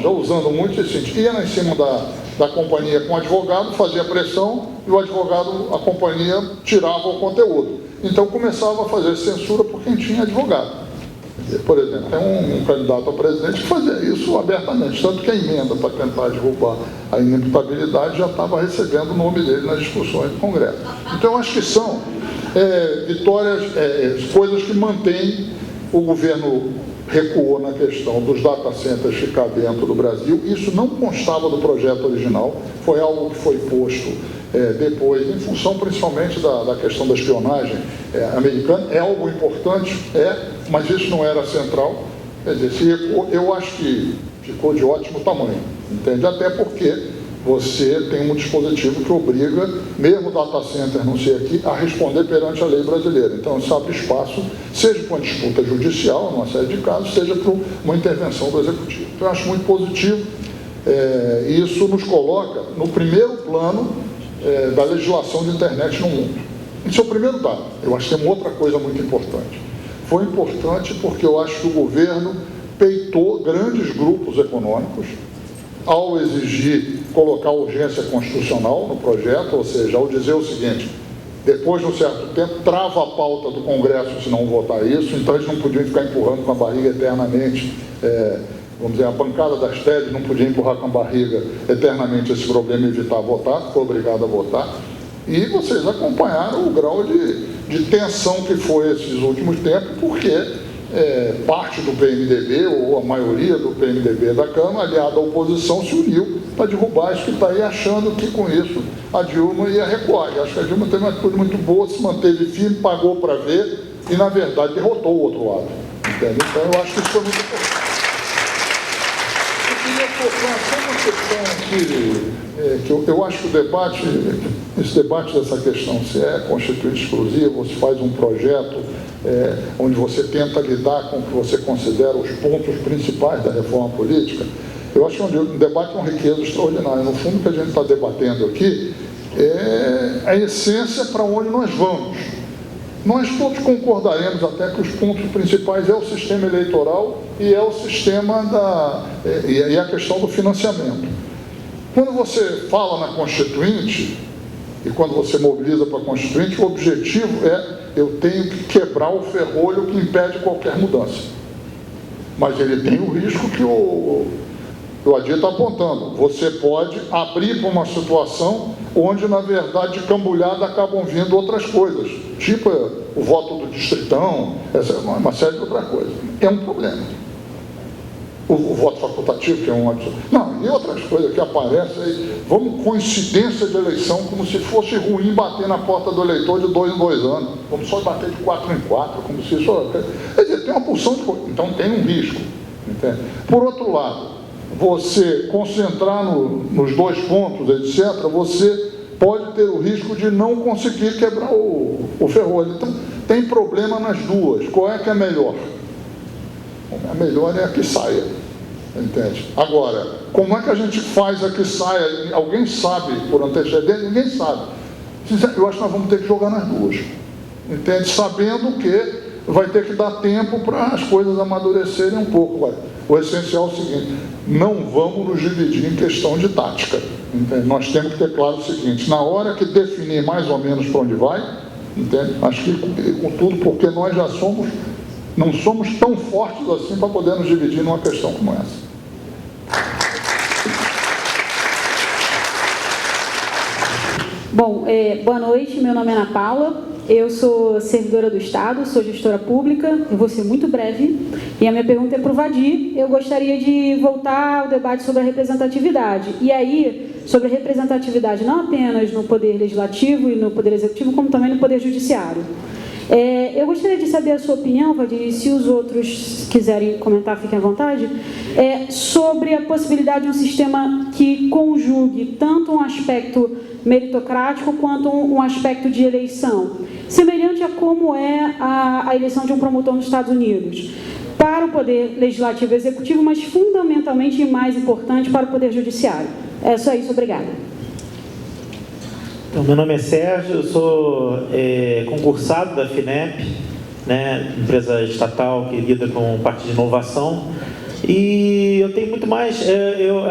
já usando muito, ia lá em cima da companhia com o advogado, fazia pressão, e o advogado, a companhia, tirava o conteúdo. Então começava a fazer censura por quem tinha advogado. Por exemplo, tem um candidato a presidente que fazia isso abertamente, tanto que a emenda para tentar derrubar a inimputabilidade já estava recebendo o nome dele nas discussões do Congresso. Então, eu acho que são vitórias, coisas que mantêm. O governo recuou na questão dos data centers ficar dentro do Brasil. Isso não constava do projeto original, foi algo que foi posto depois, em função principalmente da questão da espionagem americana. É algo importante, mas isso não era central. Quer dizer, eu acho que ficou de ótimo tamanho, entende? Até porque você tem um dispositivo que obriga, mesmo o data center não ser aqui, a responder perante a lei brasileira. Então, isso abre espaço, seja para uma disputa judicial, numa série de casos, seja para uma intervenção do Executivo. Então, eu acho muito positivo. Isso nos coloca no primeiro plano da legislação de internet no mundo. Esse é o primeiro dado. Eu acho que tem uma outra coisa muito importante. Foi importante porque eu acho que o governo peitou grandes grupos econômicos ao exigir colocar urgência constitucional no projeto, ou seja, ao dizer o seguinte: depois de um certo tempo, trava a pauta do Congresso se não votar isso, então eles não podiam ficar empurrando com a barriga eternamente, vamos dizer, a bancada das teses não podia empurrar com a barriga eternamente esse problema e evitar votar, foi obrigado a votar. E vocês acompanharam o grau de tensão que foi esses últimos tempos, porque parte do PMDB, ou a maioria do PMDB da Câmara, aliada à oposição, se uniu para derrubar isso que está aí, achando que com isso a Dilma ia recuar. E acho que a Dilma teve uma atitude muito boa, se manteve firme, pagou para ver e, na verdade, derrotou o outro lado. Entende? Então, eu acho que isso foi muito importante. Eu queria tocar só uma questão que eu acho que esse debate dessa questão, se é constituinte exclusivo, ou se faz um projeto onde você tenta lidar com o que você considera os pontos principais da reforma política, eu acho que é um debate com riqueza extraordinária. No fundo, o que a gente está debatendo aqui é a essência para onde nós vamos. Nós todos concordaremos até que os pontos principais é o sistema eleitoral e é o sistema e a questão do financiamento. Quando você fala na Constituinte e quando você mobiliza para a Constituinte, o objetivo eu tenho que quebrar o ferrolho que impede qualquer mudança. Mas ele tem o risco que o Adir está apontando. Você pode abrir para uma situação onde, na verdade, de cambulhada acabam vindo outras coisas, tipo o voto do distritão, uma série de outras coisas. É um problema. O voto facultativo, que é um absurdo. Não, e outras coisas que aparecem aí, vamos coincidência de eleição, como se fosse ruim bater na porta do eleitor de 2 em 2 anos. Vamos só bater de 4 em 4, como se isso... Quer dizer, tem uma porção de coisa. Então tem um risco. Entende? Por outro lado, você concentrar nos 2 pontos, etc., você pode ter o risco de não conseguir quebrar o ferrolho. Então, tem problema nas duas. Qual é que é melhor? A melhor é a que saia, entende? Agora, como é que a gente faz a que saia? Alguém sabe por antecedência? Ninguém sabe. Eu acho que nós vamos ter que jogar nas duas, entende? Sabendo que vai ter que dar tempo para as coisas amadurecerem um pouco. O essencial é o seguinte: não vamos nos dividir em questão de tática. Entende? Nós temos que ter claro o seguinte: na hora que definir mais ou menos para onde vai, entende? Acho que com tudo, porque nós já não somos tão fortes assim para poder nos dividir numa questão como essa. Bom, boa noite, meu nome é Ana Paula, eu sou servidora do Estado, sou gestora pública, eu vou ser muito breve, e a minha pergunta é para o Vadir. Eu gostaria de voltar ao debate sobre a representatividade, e aí, sobre a representatividade não apenas no Poder Legislativo e no Poder Executivo, como também no Poder Judiciário. Eu gostaria de saber a sua opinião, Vadir, e se os outros quiserem comentar, fiquem à vontade, sobre a possibilidade de um sistema que conjugue tanto um aspecto meritocrático quanto um aspecto de eleição, semelhante a como é a eleição de um promotor nos Estados Unidos, para o Poder Legislativo e Executivo, mas fundamentalmente e mais importante para o Poder Judiciário. É só isso, obrigada. Então, meu nome é Sérgio, eu sou concursado da FINEP, né, empresa estatal que lida com parte de inovação, e eu tenho muito mais,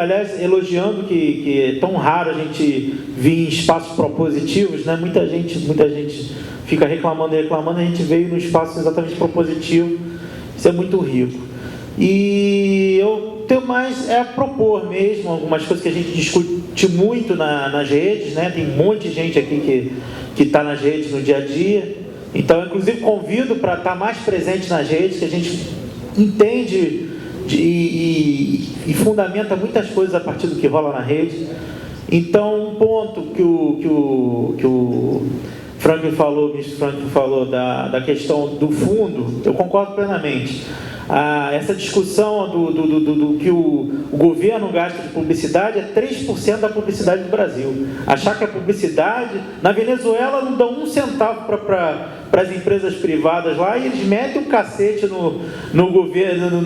aliás, elogiando que é tão raro a gente vir em espaços propositivos, né? Muita gente fica reclamando, a gente veio num espaço exatamente propositivo, isso é muito rico. E eu tenho mais a propor mesmo, algumas coisas que a gente discute muito nas redes, né? Tem um monte de gente aqui que está nas redes no dia a dia, então, inclusive, convido para estar mais presente nas redes, que a gente entende e fundamenta muitas coisas a partir do que rola na rede. Então, um ponto que o Franklin falou, o ministro Franklin falou da questão do fundo, eu concordo plenamente. Essa discussão do que o governo gasta de publicidade é 3% da publicidade do Brasil. Achar que a publicidade... Na Venezuela não dão um centavo para as empresas privadas lá, e eles metem um cacete no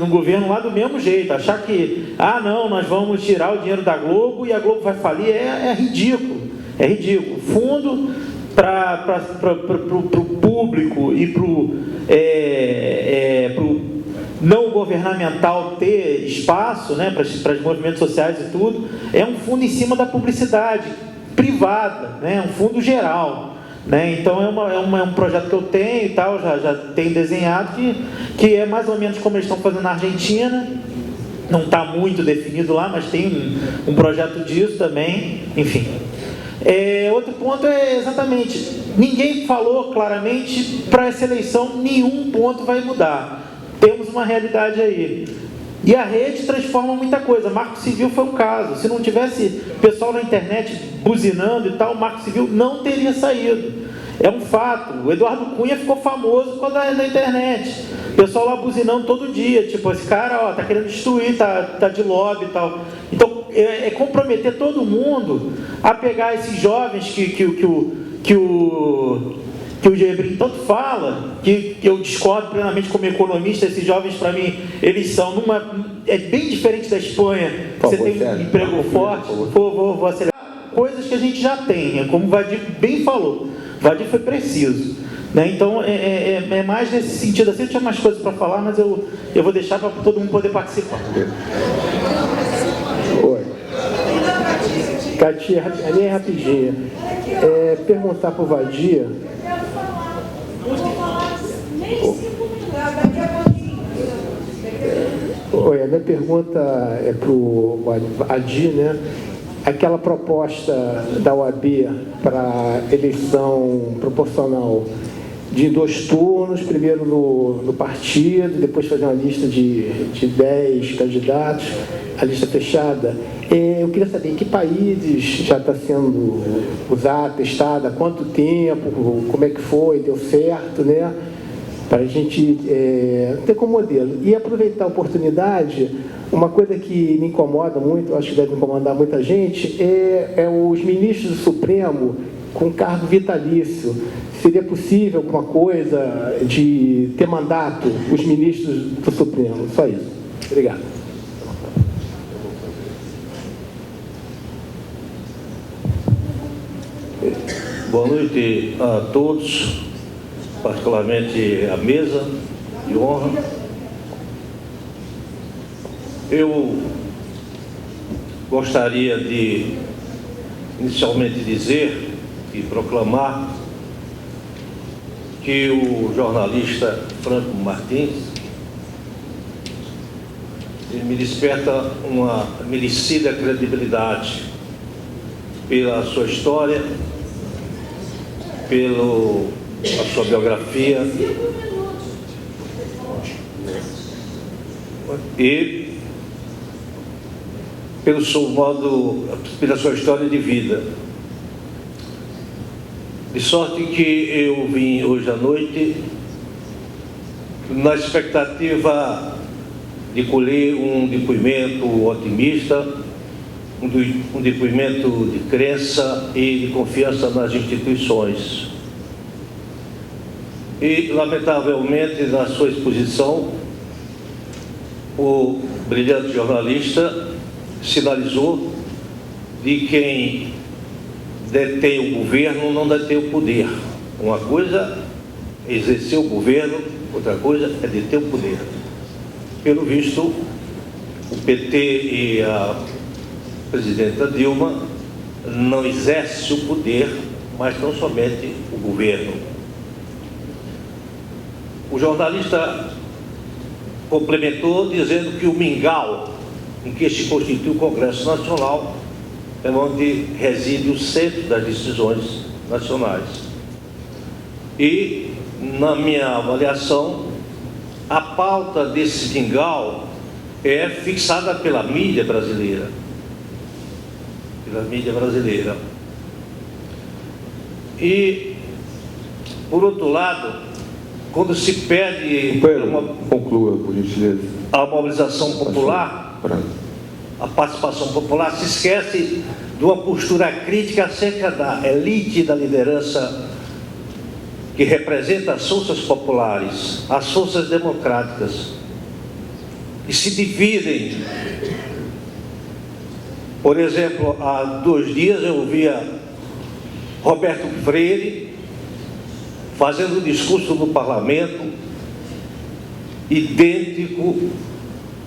governo lá do mesmo jeito. Achar que, não, nós vamos tirar o dinheiro da Globo e a Globo vai falir, é ridículo. É ridículo. Fundo para o público e para o não governamental ter espaço, né, para os movimentos sociais e tudo, é um fundo em cima da publicidade privada, né, um fundo geral, né? Então é um projeto que eu tenho e tal, já tenho desenhado, que é mais ou menos como eles estão fazendo na Argentina. Não está muito definido lá, mas tem um projeto disso também, enfim. Outro ponto é exatamente, ninguém falou claramente, para essa eleição nenhum ponto vai mudar. Temos uma realidade aí. E a rede transforma muita coisa. Marco Civil foi um caso. Se não tivesse pessoal na internet buzinando e tal, o Marco Civil não teria saído. É um fato. O Eduardo Cunha ficou famoso por causa da internet. O pessoal lá buzinando todo dia. Tipo, esse cara tá querendo destruir, tá de lobby e tal. Então, é comprometer todo mundo a pegar esses jovens que o Gebrim tanto fala, que eu discordo plenamente como economista. Esses jovens, para mim, eles são é bem diferente da Espanha, você tem um emprego forte. Vou acelerar. Coisas que a gente já tem, como o Vadir bem falou. O Vadir foi preciso, né? Então, é mais nesse sentido. Assim, eu tinha mais coisas para falar, mas eu vou deixar para todo mundo poder participar. Oi. Katia, ali é rapidinho. Perguntar para o Vadir. Oi, a minha pergunta é para o Adi, né? Aquela proposta da OAB para eleição proporcional de 2 turnos, primeiro no partido, depois fazer uma lista de 10 candidatos, a lista fechada. Eu queria saber em que países já está sendo usado, testado, há quanto tempo, como é que foi, deu certo, né? Para a gente ter como modelo. E aproveitar a oportunidade, uma coisa que me incomoda muito, acho que deve incomodar muita gente, é os ministros do Supremo com cargo vitalício. Seria possível alguma coisa de ter mandato os ministros do Supremo? Só isso. Obrigado. Boa noite a todos, particularmente a mesa de honra. Eu gostaria de, inicialmente, dizer e proclamar que o jornalista Franco Martins me desperta uma merecida credibilidade pela sua história, pela sua biografia e pelo seu modo, pela sua história de vida. De sorte que eu vim hoje à noite na expectativa de colher um depoimento otimista, um depoimento de crença e de confiança nas instituições. E, lamentavelmente, na sua exposição, o brilhante jornalista sinalizou de quem detém o governo não detém o poder. Uma coisa é exercer o governo, outra coisa é deter o poder. Pelo visto, o PT e a presidenta Dilma não exercem o poder, mas não somente o governo. O jornalista complementou dizendo que o mingau em que se constitui o Congresso Nacional é onde reside o centro das decisões nacionais. E, na minha avaliação, a pauta desse mingau é fixada pela mídia brasileira. E, por outro lado, quando se pede conclua, por gentileza, a mobilização popular, a participação popular, se esquece de uma postura crítica acerca da elite da liderança que representa as forças populares, as forças democráticas, que se dividem. Por exemplo, há 2 dias eu ouvia Roberto Freire fazendo um discurso no parlamento idêntico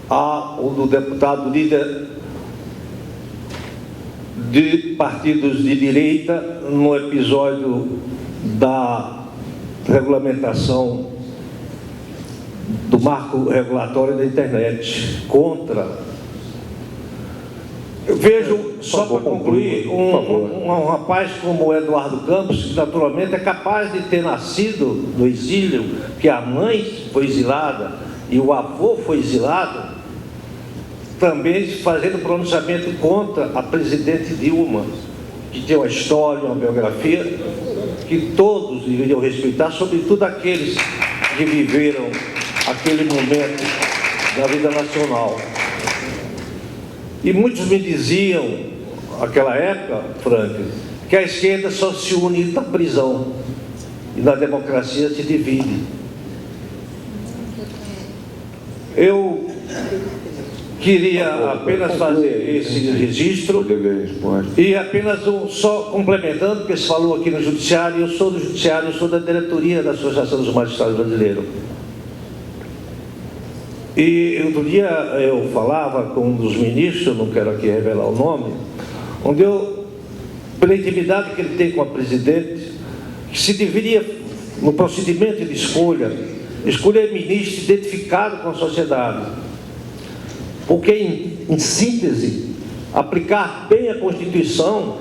ao do deputado líder de partidos de direita no episódio da regulamentação do marco regulatório da internet contra. Eu vejo, só para concluir, um rapaz como o Eduardo Campos, que naturalmente é capaz de ter nascido no exílio, que a mãe foi exilada e o avô foi exilado, também fazendo pronunciamento contra a presidente Dilma, que tem uma história, uma biografia, que todos deveriam respeitar, sobretudo aqueles que viveram aquele momento da vida nacional. E muitos me diziam, naquela época, Frank, que a esquerda só se une na prisão e na democracia se divide. Eu queria apenas fazer esse registro e apenas só complementando, porque se falou aqui no Judiciário, eu sou do Judiciário, eu sou da diretoria da Associação dos Magistrados Brasileiros. E outro dia eu falava com um dos ministros, eu não quero aqui revelar o nome, onde eu, pela intimidade que ele tem com a presidente, que se deveria, no procedimento de escolher ministro identificado com a sociedade. Porque, em síntese, aplicar bem a Constituição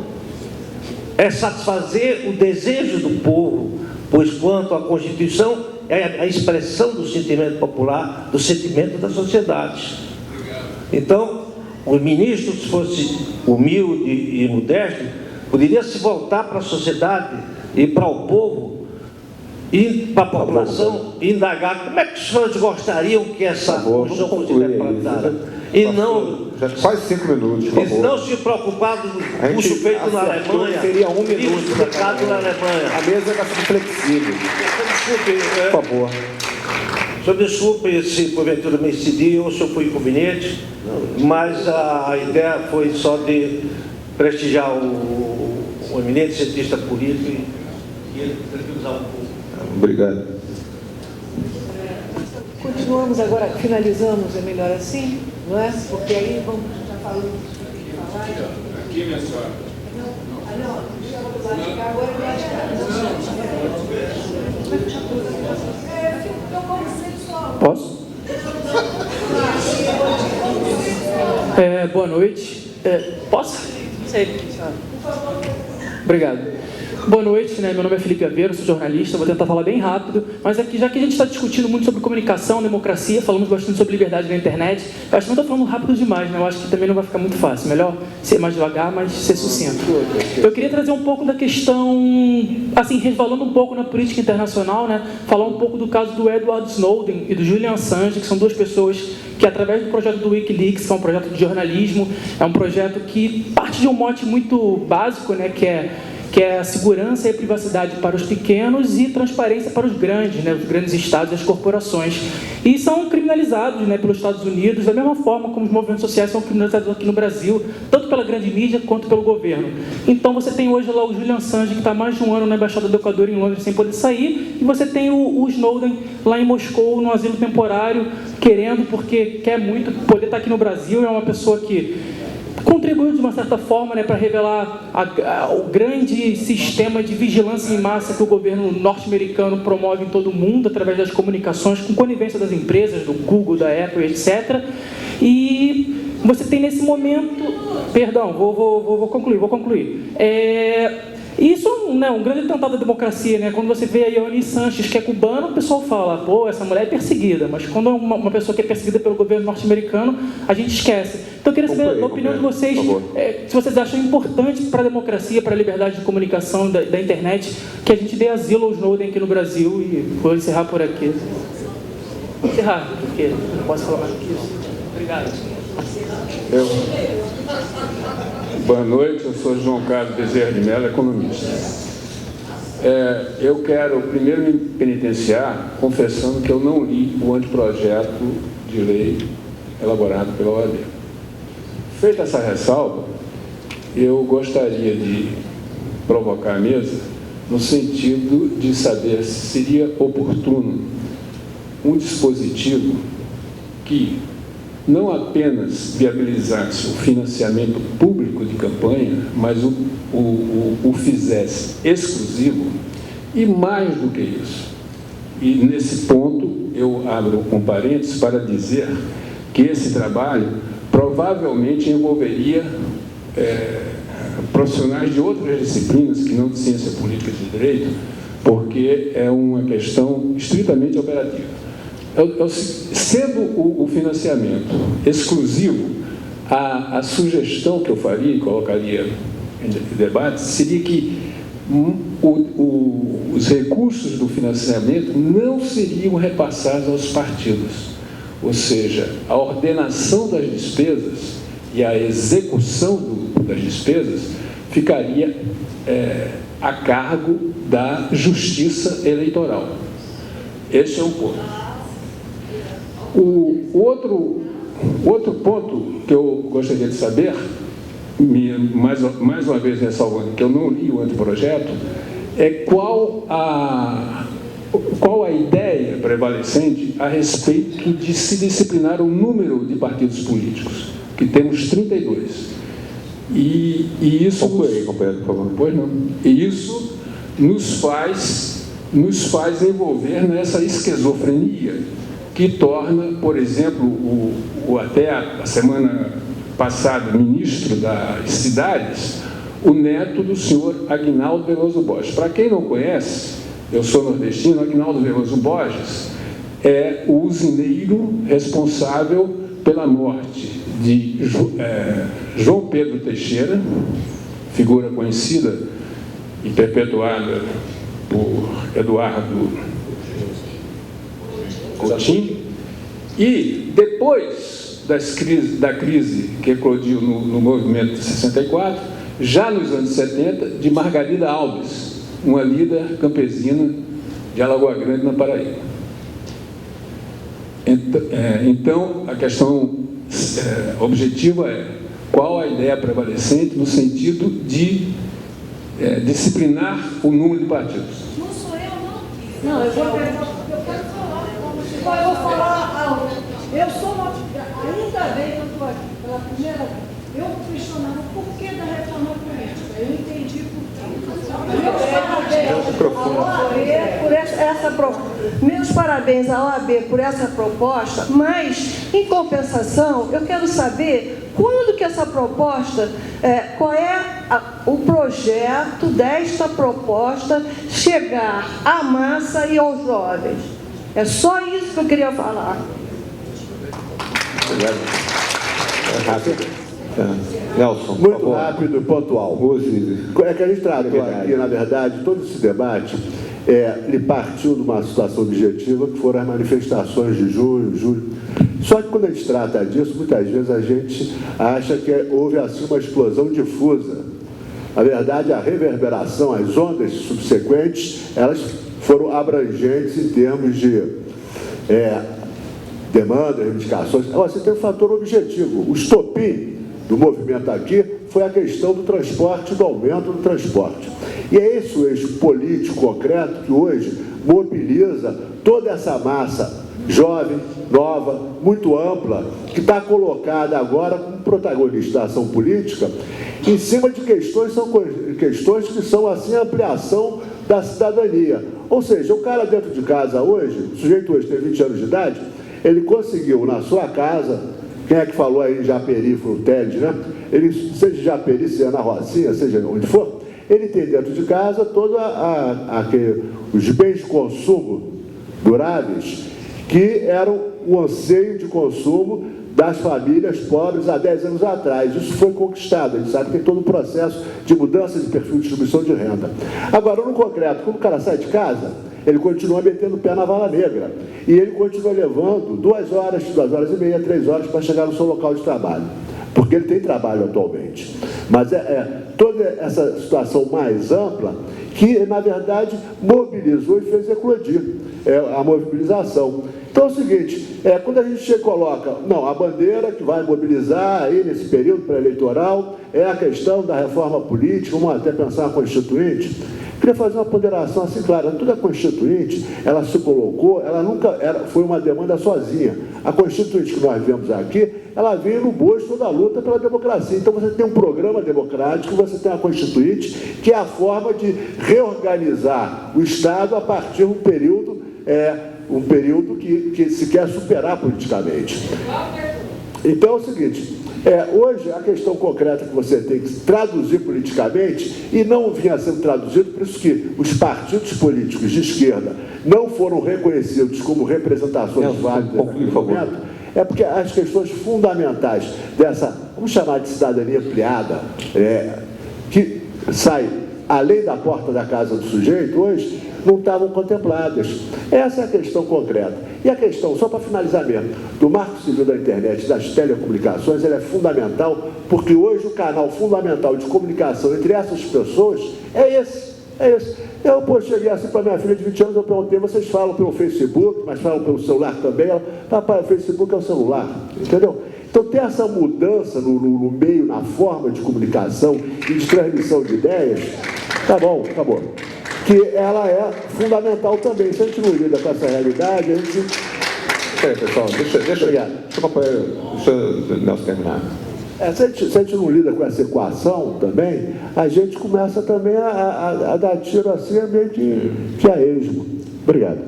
é satisfazer o desejo do povo, pois quanto à Constituição é a expressão do sentimento popular, do sentimento da sociedade. Então, o ministro, se fosse humilde e modesto, poderia se voltar para a sociedade e para o povo e para a população e indagar como é que os senhores gostariam que essa Constituição fosse interpretada. E não, já quase 5 minutos, por favor. E não se preocupar do curso feito na Alemanha, seria 1 minuto explicado na Alemanha. A mesa está sendo flexível. Por favor. O senhor desculpe se porventura me excedi ou se eu fui inconveniente, mas a ideia foi só de prestigiar o eminente cientista político e ele tranquilizar um pouco. Obrigado. Continuamos agora, finalizamos, é melhor assim? não é? Porque aí vamos estar falando do que tem que falar. Aqui, minha senhora. Posso? Boa noite. Posso? Sei. Obrigado. Boa noite, meu nome é Felipe Aveiro, sou jornalista, vou tentar falar bem rápido, mas aqui, já que a gente está discutindo muito sobre comunicação, democracia, falamos bastante sobre liberdade na internet, eu acho que não estou falando rápido demais, eu acho que também não vai ficar muito fácil, melhor ser mais devagar, mas ser sucinto. Eu queria trazer um pouco da questão, assim, resvalando um pouco na política internacional, falar um pouco do caso do Edward Snowden e do Julian Assange, que são duas pessoas que, através do projeto do Wikileaks, que é um projeto de jornalismo, é um projeto que parte de um mote muito básico, que é a segurança e a privacidade para os pequenos e transparência para os grandes, os grandes estados e as corporações. E são criminalizados pelos Estados Unidos, da mesma forma como os movimentos sociais são criminalizados aqui no Brasil, tanto pela grande mídia quanto pelo governo. Então você tem hoje lá o Julian Assange, que está há mais de um ano na Embaixada do Equador em Londres sem poder sair, e você tem o Snowden lá em Moscou, no asilo temporário, querendo, porque quer muito poder estar aqui no Brasil, é uma pessoa que contribuiu de uma certa forma para revelar o grande sistema de vigilância em massa que o governo norte-americano promove em todo o mundo através das comunicações, com conivência das empresas, do Google, da Apple, etc. E você tem nesse momento... Perdão, vou concluir. Isso é um grande atentado à democracia, Quando você vê a Ione Sanches, que é cubana, o pessoal fala, pô, essa mulher é perseguida, mas quando é uma pessoa que é perseguida pelo governo norte-americano, a gente esquece. Então eu queria saber a opinião de vocês, se vocês acham importante para a democracia, para a liberdade de comunicação da internet, que a gente dê asilo ao Snowden aqui no Brasil, e vou encerrar por aqui. Vou encerrar, porque não posso falar mais do que isso. Obrigado. Boa noite, eu sou João Carlos Bezerra de Mello, economista. Eu quero primeiro me penitenciar confessando que eu não li o anteprojeto de lei elaborado pela OAB. Feita essa ressalva, eu gostaria de provocar a mesa no sentido de saber se seria oportuno um dispositivo que não apenas viabilizasse o financiamento público de campanha, mas o fizesse exclusivo, e mais do que isso. E nesse ponto eu abro um parênteses para dizer que esse trabalho provavelmente envolveria profissionais de outras disciplinas que não de ciência política e de direito, porque é uma questão estritamente operativa. Sendo o financiamento exclusivo, a sugestão que eu faria e colocaria em debate seria que os recursos do financiamento não seriam repassados aos partidos, ou seja, a ordenação das despesas e a execução das despesas ficaria a cargo da Justiça Eleitoral. Esse é um ponto. O outro ponto que eu gostaria de saber, mais uma vez ressalvando que eu não li o anteprojeto, é qual a ideia prevalecente a respeito de se disciplinar o número de partidos políticos, que temos 32. E isso... Conclui, companheiro, por favor. Pois não. E isso nos faz envolver nessa esquizofrenia que torna, por exemplo, até a semana passada, ministro das Cidades, o neto do senhor Aguinaldo Veloso Borges. Para quem não conhece, eu sou nordestino, Aguinaldo Veloso Borges é o usineiro responsável pela morte de João Pedro Teixeira, figura conhecida e perpetuada por Eduardo Coutinho, e depois da crise que eclodiu no movimento de 64, já nos anos 70, de Margarida Alves, uma líder campesina de Alagoa Grande, na Paraíba. Então, a questão objetiva é qual a ideia prevalecente no sentido de disciplinar o número de partidos. Não sou eu, não. Não, eu quero falar algo. Eu sou ainda bem que eu estou aqui pela primeira vez. Eu questionava o porquê da reforma política. Eu entendi por quê. Meus parabéns à OAB por essa proposta, mas, em compensação, eu quero saber quando que essa proposta, qual é o projeto desta proposta chegar à massa e aos jovens. É só isso que eu queria falar. Nelson, muito rápido e pontual. É que a gente tratou aqui, na verdade, todo esse debate ele partiu de uma situação objetiva, que foram as manifestações de junho, julho. Só que quando a gente trata disso, muitas vezes a gente acha que houve assim uma explosão difusa. Na verdade, a reverberação, as ondas subsequentes, elas foram abrangentes em termos de demandas, reivindicações. Agora, você tem um fator objetivo. O estopim do movimento aqui foi a questão do transporte, do aumento do transporte. E é esse o eixo político concreto que hoje mobiliza toda essa massa jovem, nova, muito ampla, que está colocada agora como protagonista da ação política, em cima de questões que são assim a ampliação da cidadania. Ou seja, o cara dentro de casa hoje, o sujeito hoje tem 20 anos de idade, ele conseguiu na sua casa, quem é que falou aí em Japeri, foi o TED, né? Ele, seja Japeri, seja na Rocinha, seja onde for, ele tem dentro de casa todos os bens de consumo duráveis que eram o anseio de consumo das famílias pobres há 10 anos atrás. Isso foi conquistado. A gente sabe que tem todo um processo de mudança de perfil de distribuição de renda. Agora, no concreto, quando o cara sai de casa, ele continua metendo o pé na vala negra. E ele continua levando 2 horas, 2 horas e meia, 3 horas para chegar no seu local de trabalho. Porque ele tem trabalho atualmente. Mas toda essa situação mais ampla que, na verdade, mobilizou e fez eclodir a mobilização. Então é o seguinte, quando a gente coloca, não, a bandeira que vai mobilizar aí nesse período pré-eleitoral é a questão da reforma política, vamos até pensar na Constituinte. Queria fazer uma ponderação assim, clara, toda a Constituinte, ela se colocou, ela nunca foi uma demanda sozinha. A Constituinte que nós vemos aqui, ela veio no bojo da luta pela democracia. Então você tem um programa democrático, você tem a Constituinte, que é a forma de reorganizar o Estado a partir de um período que se quer superar politicamente. Então é o seguinte, hoje a questão concreta que você tem que traduzir politicamente, e não vinha sendo traduzido, por isso que os partidos políticos de esquerda não foram reconhecidos como representações válidas naquele momento, é porque as questões fundamentais dessa, vamos chamar de cidadania ampliada, que sai além da porta da casa do sujeito, hoje, não estavam contempladas. Essa é a questão concreta. E a questão, só para finalizar mesmo, do Marco Civil da Internet, das telecomunicações, ela é fundamental, porque hoje o canal fundamental de comunicação entre essas pessoas é esse. Eu cheguei assim para minha filha de 20 anos, eu perguntei, vocês falam pelo Facebook, mas falam pelo celular também? Ela, papai, o Facebook é o celular, entendeu? Então tem essa mudança no meio, na forma de comunicação e de transmissão de ideias, tá bom, acabou. Que ela é fundamental também. Se a gente não lida com essa realidade, a gente... Peraí, pessoal, deixa o Nelson terminar. Se a gente não lida com essa equação também, a gente começa também a dar tiro assim, meio que a esmo. Obrigado.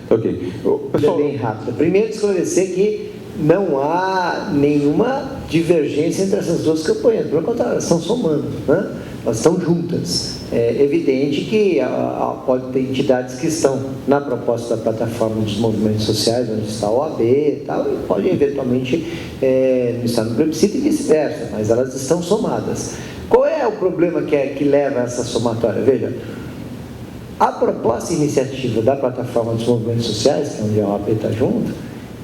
Ok. Pessoal, bem rápido. Primeiro, esclarecer que não há nenhuma divergência entre essas duas campanhas. Pelo contrário, elas estão somando, né? Elas estão juntas. É evidente que pode ter entidades que estão na proposta da plataforma dos movimentos sociais, onde está a OAB e tal, e pode eventualmente estar no plebiscito e vice-versa, mas elas estão somadas. Qual é o problema que leva a essa somatória? Veja, a proposta e iniciativa da plataforma dos movimentos sociais, que é onde a OAB está junto,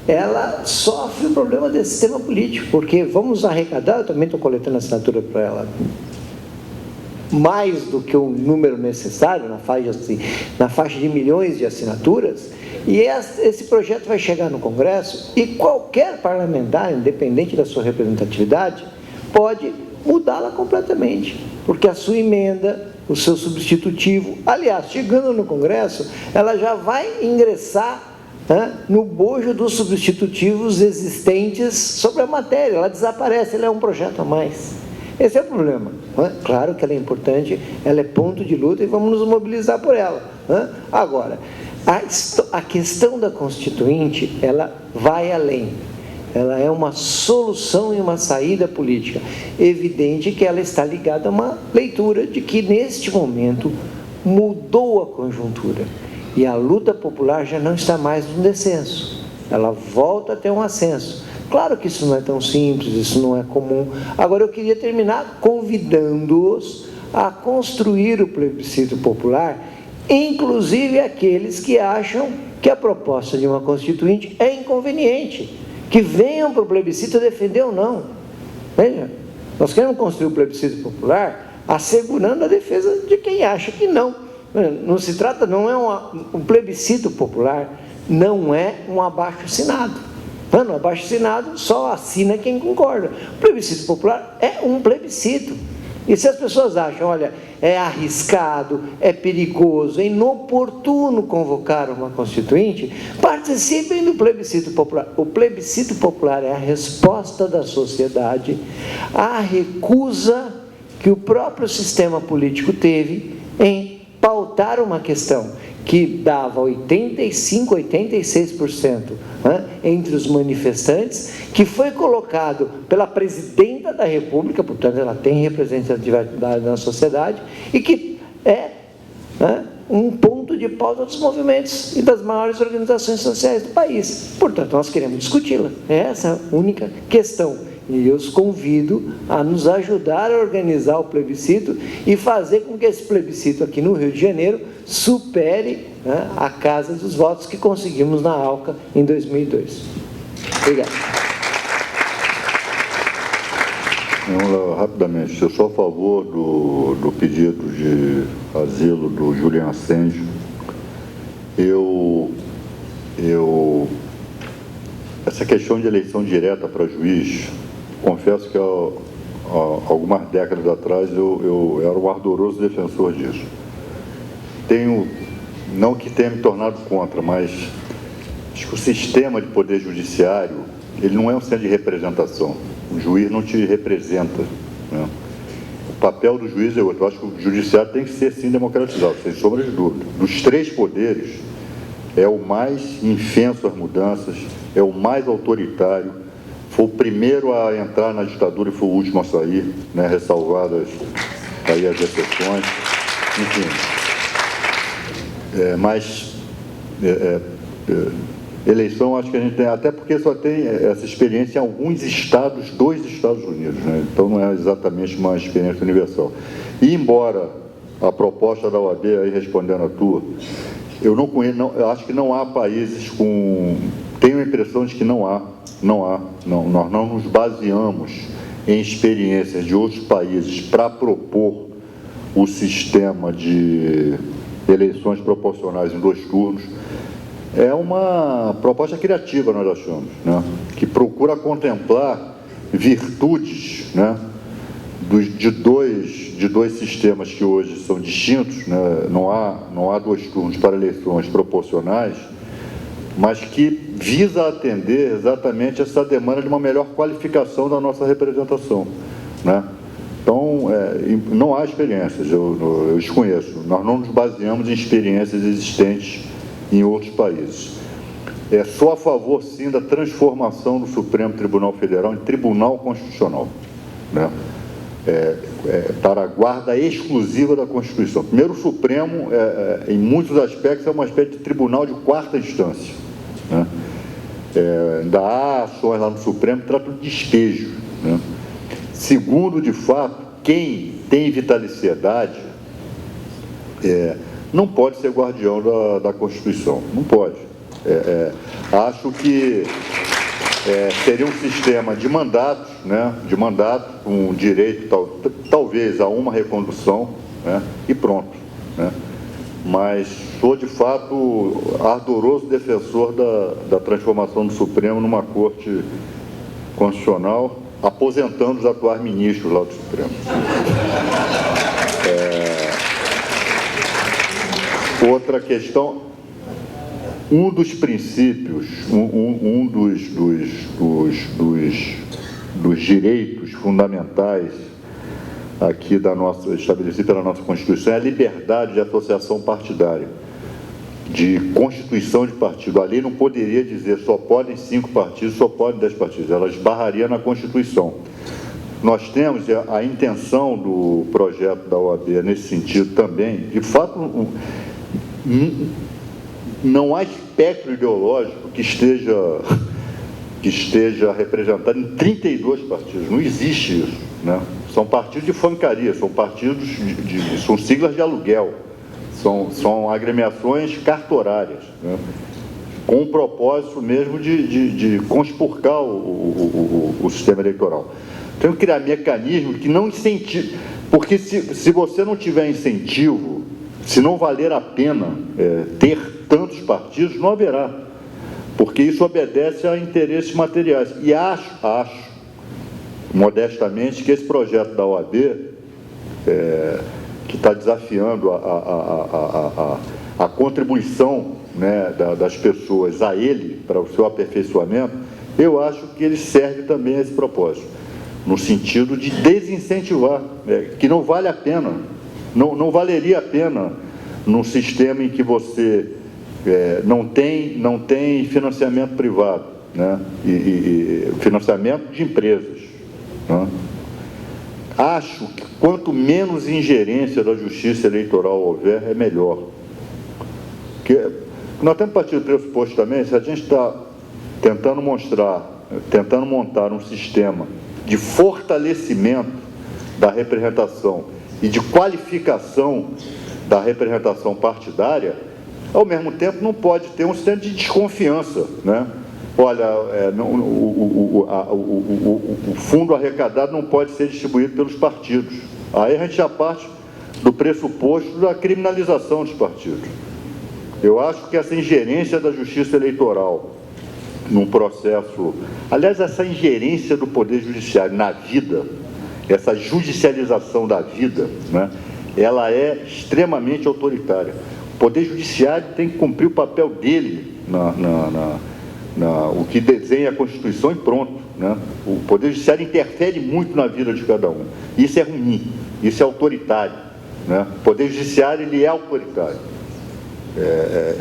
ela sofre o problema desse sistema político, porque vamos arrecadar, eu também estou coletando assinatura para ela, mais do que o número necessário, na faixa de milhões de assinaturas, e esse projeto vai chegar no Congresso e qualquer parlamentar, independente da sua representatividade, pode mudá-la completamente, porque a sua emenda, o seu substitutivo, aliás, chegando no Congresso, ela já vai ingressar no bojo dos substitutivos existentes sobre a matéria. Ela desaparece, ela é um projeto a mais. Esse é o problema. Claro que ela é importante, ela é ponto de luta e vamos nos mobilizar por ela. Agora, a questão da Constituinte, ela vai além. Ela é uma solução e uma saída política. Evidente que ela está ligada a uma leitura de que, neste momento, mudou a conjuntura. E a luta popular já não está mais no descenso. Ela volta a ter um ascenso. Claro que isso não é tão simples, isso não é comum. Agora, eu queria terminar convidando-os a construir o plebiscito popular, inclusive aqueles que acham que a proposta de uma Constituinte é inconveniente, que venham para o plebiscito defender ou não. Veja, nós queremos construir o plebiscito popular assegurando a defesa de quem acha que não. Não se trata, não é um plebiscito popular, não é um abaixo-assinado. No abaixo-assinado só assina quem concorda. O plebiscito popular é um plebiscito. E se as pessoas acham, olha, é arriscado, é perigoso, é inoportuno convocar uma Constituinte, participem do plebiscito popular. O plebiscito popular é a resposta da sociedade à recusa que o próprio sistema político teve em pautar uma questão que dava 85%, 86% entre os manifestantes, que foi colocado pela presidenta da República, portanto ela tem representatividade na sociedade, e que é um ponto de pauta dos movimentos e das maiores organizações sociais do país. Portanto, nós queremos discuti-la. É essa a única questão. E eu os convido a nos ajudar a organizar o plebiscito e fazer com que esse plebiscito aqui no Rio de Janeiro supere a casa dos votos que conseguimos na ALCA em 2002. Obrigado. Rapidamente, eu sou a favor do pedido de asilo do Julian Assange. Essa questão de eleição direta para juiz, confesso que algumas décadas atrás eu era um ardoroso defensor disso. Não que tenha me tornado contra, mas acho que o sistema de poder judiciário, ele não é um centro de representação. O juiz não te representa, né? O papel do juiz é outro. Eu acho que o judiciário tem que ser, sim, democratizado, sem sombra de dúvida. Dos três poderes, é o mais infenso às mudanças, é o mais autoritário, foi o primeiro a entrar na ditadura e foi o último a sair, né? Ressalvadas aí as exceções, enfim. Eleição, acho que a gente tem, até porque só tem essa experiência em alguns estados dos Estados Unidos, né? Então não é exatamente uma experiência universal. E embora a proposta da OAB, aí respondendo a tua, eu não conheço, eu acho que não há países com... Tenho a impressão de que nós não nos baseamos em experiências de outros países para propor o sistema de eleições proporcionais em 2 turnos. É uma proposta criativa, nós achamos, né? Que procura contemplar virtudes, né? De dois sistemas que hoje são distintos, né? Não há 2 turnos para eleições proporcionais, mas que visa atender exatamente essa demanda de uma melhor qualificação da nossa representação, né? Então, não há experiências, eu desconheço. Nós não nos baseamos em experiências existentes em outros países. Sou a favor, sim, da transformação do Supremo Tribunal Federal em Tribunal Constitucional, né? Para a guarda exclusiva da Constituição. Primeiro, o Supremo, em muitos aspectos, é uma espécie de tribunal de 4ª instância, né? Ainda há ações lá no Supremo que tratam de despejo, né? Segundo, de fato, quem tem vitaliciedade não pode ser guardião da Constituição, não pode. Acho que seria um sistema de mandatos, né? De mandato com direito, talvez, a uma recondução, né? E pronto, né? Mas sou, de fato, ardoroso defensor da transformação do Supremo numa Corte Constitucional, aposentando os atuais ministros lá do Supremo. Outra questão... um dos princípios, um dos direitos fundamentais aqui estabelecido pela nossa Constituição é a liberdade de associação partidária, de constituição de partido. A lei não poderia dizer só podem 5 partidos, só podem 10 partidos, ela esbarraria na Constituição. Nós temos a intenção do projeto da OAB nesse sentido também. De fato, não há espectro ideológico que esteja representado em 32 partidos. Não existe isso, né? São partidos de fancaria, são partidos são siglas de aluguel, são agremiações cartorárias, né? Com o propósito mesmo de conspurcar o sistema eleitoral. Tem que criar mecanismos que não incentivam, porque se você não tiver incentivo, se não valer a pena ter tantos partidos, não haverá, porque isso obedece a interesses materiais. E acho modestamente, que esse projeto da OAB, que está desafiando a contribuição, né, das pessoas a ele, para o seu aperfeiçoamento, eu acho que ele serve também a esse propósito, no sentido de desincentivar, que não vale a pena, não valeria a pena num sistema em que você não tem financiamento privado, né, e financiamento de empresas. Acho que quanto menos ingerência da Justiça Eleitoral houver, é melhor. Porque nós temos partido do pressuposto também, se a gente está tentando montar um sistema de fortalecimento da representação e de qualificação da representação partidária, ao mesmo tempo não pode ter um sistema de desconfiança, né? Olha, o fundo arrecadado não pode ser distribuído pelos partidos. Aí a gente já parte do pressuposto da criminalização dos partidos. Eu acho que essa ingerência da Justiça Eleitoral num processo... Aliás, essa ingerência do Poder Judiciário na vida, essa judicialização da vida, né, ela é extremamente autoritária. O Poder Judiciário tem que cumprir o papel dele o que desenha a Constituição e pronto, né? O Poder Judiciário interfere muito na vida de cada um. Isso é ruim, isso é autoritário, né? O Poder Judiciário, ele é autoritário,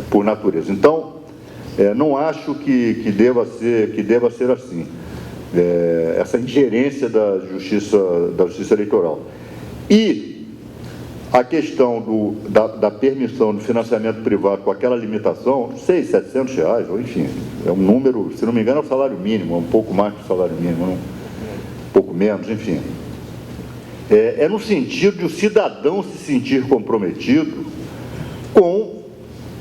por natureza. Então, não acho que deva ser assim, essa ingerência da Justiça Eleitoral. E a questão da permissão do financiamento privado com aquela limitação, não sei, R$700, ou enfim, é um número, se não me engano, é o salário mínimo, é um pouco mais que o salário mínimo, um pouco menos, enfim. É no sentido de o cidadão se sentir comprometido com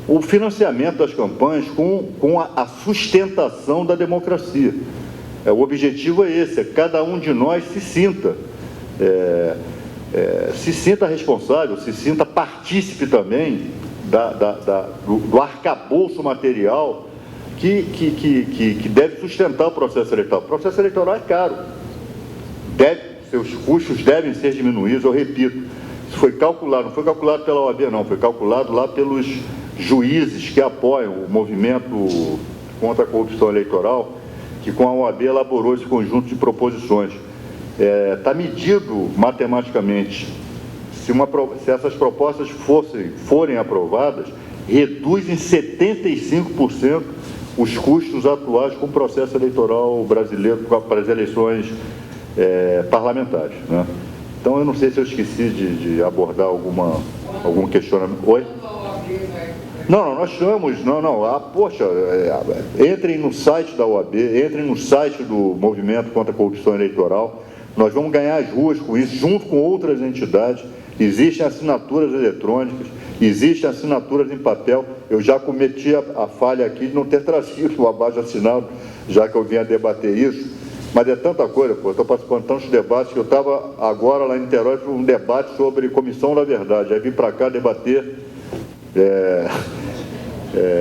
o financiamento das campanhas, com a sustentação da democracia. O objetivo é esse, cada um de nós se sinta responsável, se sinta partícipe também do arcabouço material que deve sustentar o processo eleitoral. O processo eleitoral é caro, seus custos devem ser diminuídos, eu repito, isso foi calculado, não foi calculado pela OAB não, foi calculado lá pelos juízes que apoiam o movimento contra a corrupção eleitoral, que com a OAB elaborou esse conjunto de proposições. Está medido matematicamente, se essas propostas forem aprovadas, reduz em 75% os custos atuais com o processo eleitoral brasileiro para as eleições parlamentares, né? Então, eu não sei se eu esqueci de abordar algum questionamento. Oi? Não, nós estamos... poxa, entrem no site da OAB, entrem no site do Movimento contra a Corrupção Eleitoral. Nós vamos ganhar as ruas com isso, junto com outras entidades. Existem assinaturas eletrônicas, existem assinaturas em papel. Eu já cometi a falha aqui de não ter trazido o abaixo-assinado, já que eu vinha debater isso. Mas é tanta coisa, pô, estou participando de tantos debates que eu estava agora lá em Niterói para um debate sobre Comissão da Verdade. Aí vim para cá debater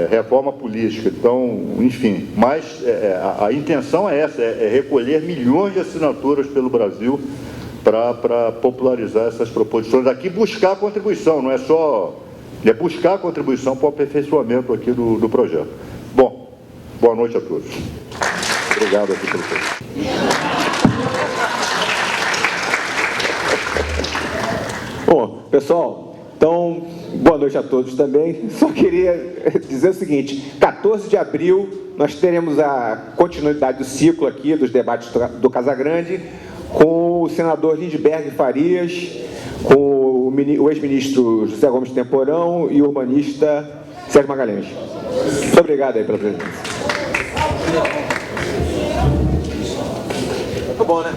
reforma política. Então, enfim, mas a intenção é essa, é recolher milhões de assinaturas pelo Brasil para popularizar essas proposições aqui, buscar a contribuição, não é só buscar a contribuição para o aperfeiçoamento aqui do projeto. Bom, boa noite a todos. Obrigado aqui pelo tempo. Bom, pessoal, então, boa noite a todos também. Só queria dizer o seguinte, 14 de abril nós teremos a continuidade do ciclo aqui dos debates do Casagrande com o senador Lindbergh Farias, com o ex-ministro José Gomes Temporão e o urbanista Sérgio Magalhães. Muito obrigado aí pela presença. Muito bom, né?